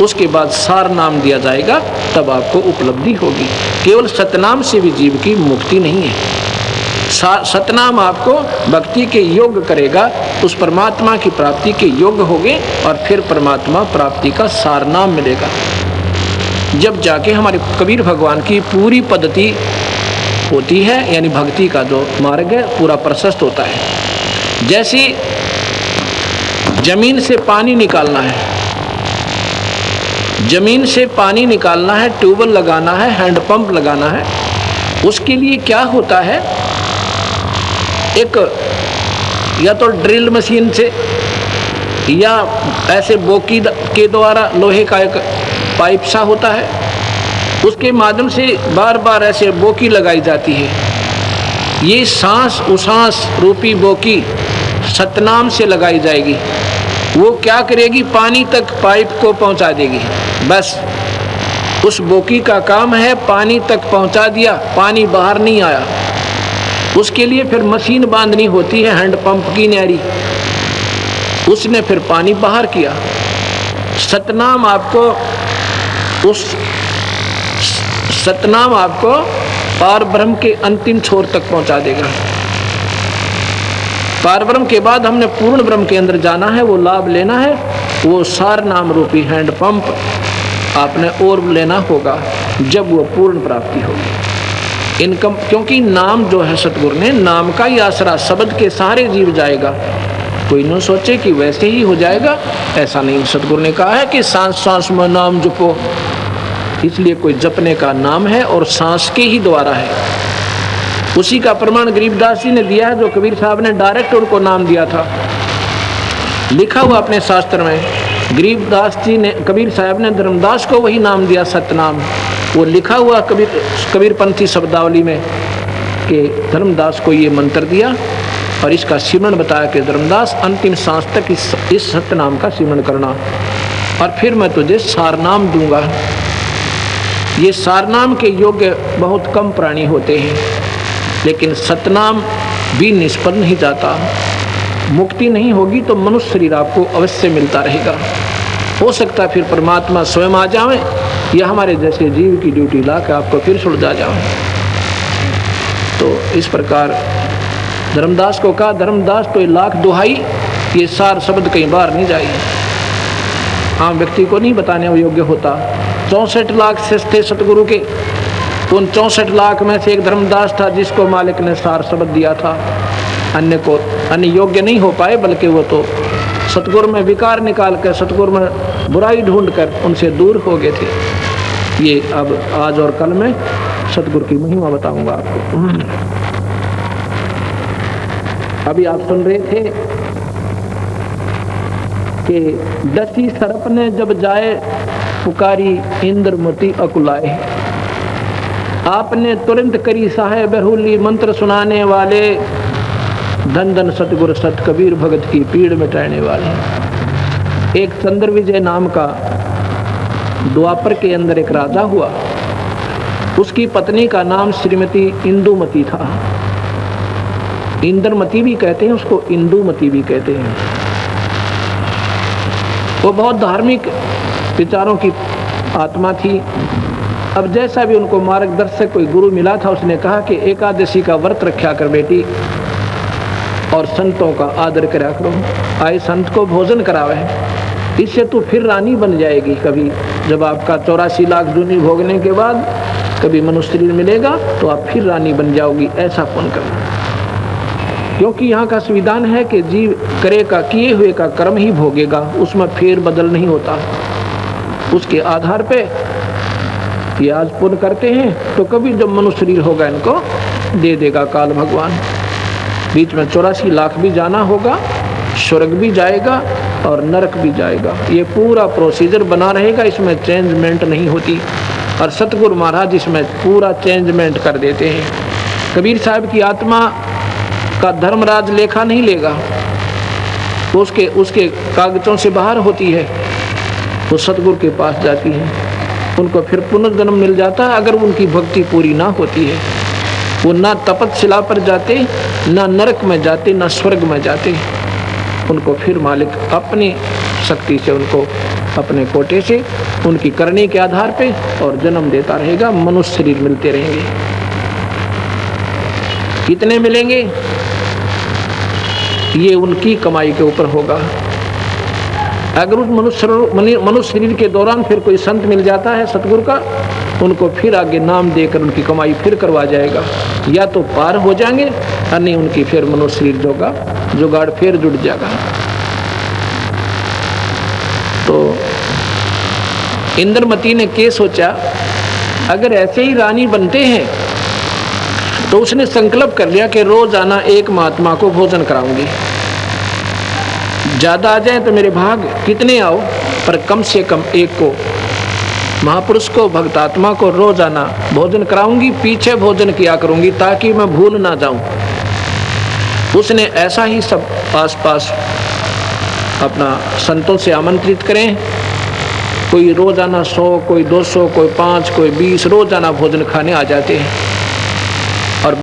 उसके बाद सार नाम दिया जाएगा, तब आपको उपलब्धि होगी। केवल सतनाम से भी जीव की मुक्ति नहीं है, सतनाम आपको भक्ति के योग्य करेगा, उस परमात्मा की प्राप्ति के योग्य होगे और फिर परमात्मा प्राप्ति का सार नाम मिलेगा। जब जाके हमारे कबीर भगवान की पूरी पद्धति होती है, यानी भक्ति का जो मार्ग है पूरा प्रशस्त होता है। जैसे जमीन से पानी निकालना है, जमीन से पानी निकालना है, ट्यूबवेल लगाना है, हैंडपंप लगाना है, उसके लिए क्या होता है, एक या तो ड्रिल मशीन से या ऐसे बोकी के द्वारा लोहे का एक पाइप सा होता है, उसके माध्यम से बार बार ऐसे बोकी लगाई जाती है। ये सांस उसांस रूपी बोकी सतनाम से लगाई जाएगी, वो क्या करेगी, पानी तक पाइप को पहुंचा देगी। बस उस बोकी का काम है पानी तक पहुंचा दिया, पानी बाहर नहीं आया। उसके लिए फिर मशीन बांधनी होती है, हैंडपंप की न्यारी, उसने फिर पानी बाहर किया। सतनाम आपको सतनाम आपको पार ब्रह्म के अंतिम छोर तक पहुंचा देगा। पार ब्रह्म के बाद हमने पूर्ण ब्रह्म के अंदर जाना है, वो लाभ लेना है, वो सार नाम रूपी हैंडपंप आपने और लेना होगा, जब वो पूर्ण प्राप्ति होगी। इनकम, क्योंकि नाम जो है सतगुरु ने, नाम का ही आसरा, शब्द के सहारे जीव जाएगा। कोई न सोचे कि वैसे ही हो जाएगा, ऐसा नहीं। सतगुरु ने कहा है कि सांस सांस में नाम जपो, इसलिए कोई जपने का नाम है और सांस के ही द्वारा है। उसी का प्रमाण गरीबदास जी ने दिया है, जो कबीर साहब ने डायरेक्ट उनको नाम दिया था। लिखा हुआ अपने शास्त्र में, गरीबदास जी ने, कबीर साहब ने धर्मदास को वही नाम दिया, सतनाम। वो लिखा हुआ कबीरपंथी शब्दावली में कि धर्मदास को ये मंत्र दिया और इसका सिमरन बताया कि धर्मदास अंतिम सांस तक इस सतनाम का सिमरन करना, और फिर मैं तुझे सारनाम दूंगा। ये सारनाम के योग्य बहुत कम प्राणी होते हैं, लेकिन सतनाम भी निष्फल नहीं जाता। मुक्ति नहीं होगी तो मनुष्य शरीर आपको अवश्य मिलता रहेगा। हो सकता फिर परमात्मा स्वयं आ जाए या हमारे जैसे जीव की ड्यूटी ला के आपको फिर सुलझा जाए। तो इस प्रकार धर्मदास को कहा, धर्मदास तो लाख दुहाई ये सार शब्द कहीं बाहर नहीं जाएगी, आम व्यक्ति को नहीं बताने योग्य होता। 64 लाख शिष्य थे सतगुरु के, उन 64 लाख में से एक धर्मदास था जिसको मालिक ने सार शब्द दिया था। अन्य योग्य नहीं हो पाए, बल्कि वो तो सतगुरु में विकार निकाल कर, सतगुरु में बुराई ढूंढ कर उनसे दूर हो गए थे। ये अब आज और कल में सतगुरु की महिमा बताऊंगा आपको। अभी आप सुन रहे थे कि दसी सरप ने जब जाए पुकारी इंद्रमती अकुलाए, आपने तुरंत करी साहे बरहुली मंत्र सुनाने वाले, धन धन सतगुरु सत कबीर भगत की पीड़ मिटाने वाले। एक चंद्र विजय नाम का द्वापर के अंदर एक राजा हुआ, उसकी पत्नी का नाम श्रीमती इंदुमती था। इंद्रमती भी कहते हैं उसको, इंदुमती भी कहते हैं। वो बहुत धार्मिक विचारों की आत्मा थी। अब जैसा भी उनको मार्गदर्शक कोई गुरु मिला था, उसने कहा कि एकादशी का व्रत रखा कर बेटी, और संतों का आदर करा करो, आए संत को भोजन करावे, इससे तू फिर रानी बन जाएगी। कभी जब आपका 84 लाख जूनी भोगने के बाद कभी मनुष्य शरीर मिलेगा तो आप फिर रानी बन जाओगी, ऐसा पुण्य करना। क्योंकि यहाँ का संविधान है कि जीव करे का किए हुए का कर्म ही भोगेगा, उसमें फेर बदल नहीं होता। उसके आधार पे ये आज पुण्य करते हैं तो कभी जब मनुष्य शरीर होगा इनको दे देगा काल भगवान। बीच में 84 लाख भी जाना होगा, स्वर्ग भी जाएगा और नरक भी जाएगा। ये पूरा प्रोसीजर बना रहेगा, इसमें चेंजमेंट नहीं होती। और सतगुरु महाराज इसमें पूरा चेंजमेंट कर देते हैं। कबीर साहब की आत्मा का धर्मराज लेखा नहीं लेगा, उसके कागजों से बाहर होती है, वो सतगुरु के पास जाती है, उनको फिर पुनर्जन्म मिल जाता है। अगर उनकी भक्ति पूरी ना होती है, वो ना तपतशिला पर जाते, ना नरक में जाते, ना स्वर्ग में जाते। उनको फिर मालिक अपनी शक्ति से, उनको अपने कोटे से, उनकी करने के आधार पे और जन्म देता रहेगा, मनुष्य शरीर मिलते रहेंगे। कितने मिलेंगे ये उनकी कमाई के ऊपर होगा। अगर उस मनुष्य शरीर के दौरान फिर कोई संत मिल जाता है सतगुरु का, उनको फिर आगे नाम देकर उनकी कमाई फिर करवा जाएगा, या तो पार हो जाएंगे और नहीं उनकी फिर मनुष्य शरीर जोगा जुगाड़ फिर जुड़ जाएगा। तो इंद्रमती ने क्या सोचा, अगर ऐसे ही रानी बनते हैं तो उसने संकल्प कर लिया कि रोज आना एक महात्मा को भोजन कराऊंगी। ज्यादा आ जाए तो मेरे भाग, कितने आओ पर कम से कम एक को, महापुरुष को, भक्तात्मा को रोज आना भोजन कराऊंगी। पीछे भोजन किया करूंगी ताकि मैं भूल ना जाऊं। उसने ऐसा ही सब आसपास अपना संतों से आमंत्रित करें। कोई रोजाना 100, कोई 200, कोई 5, कोई 20 रोजाना भोजन खाने आ जाते हैं।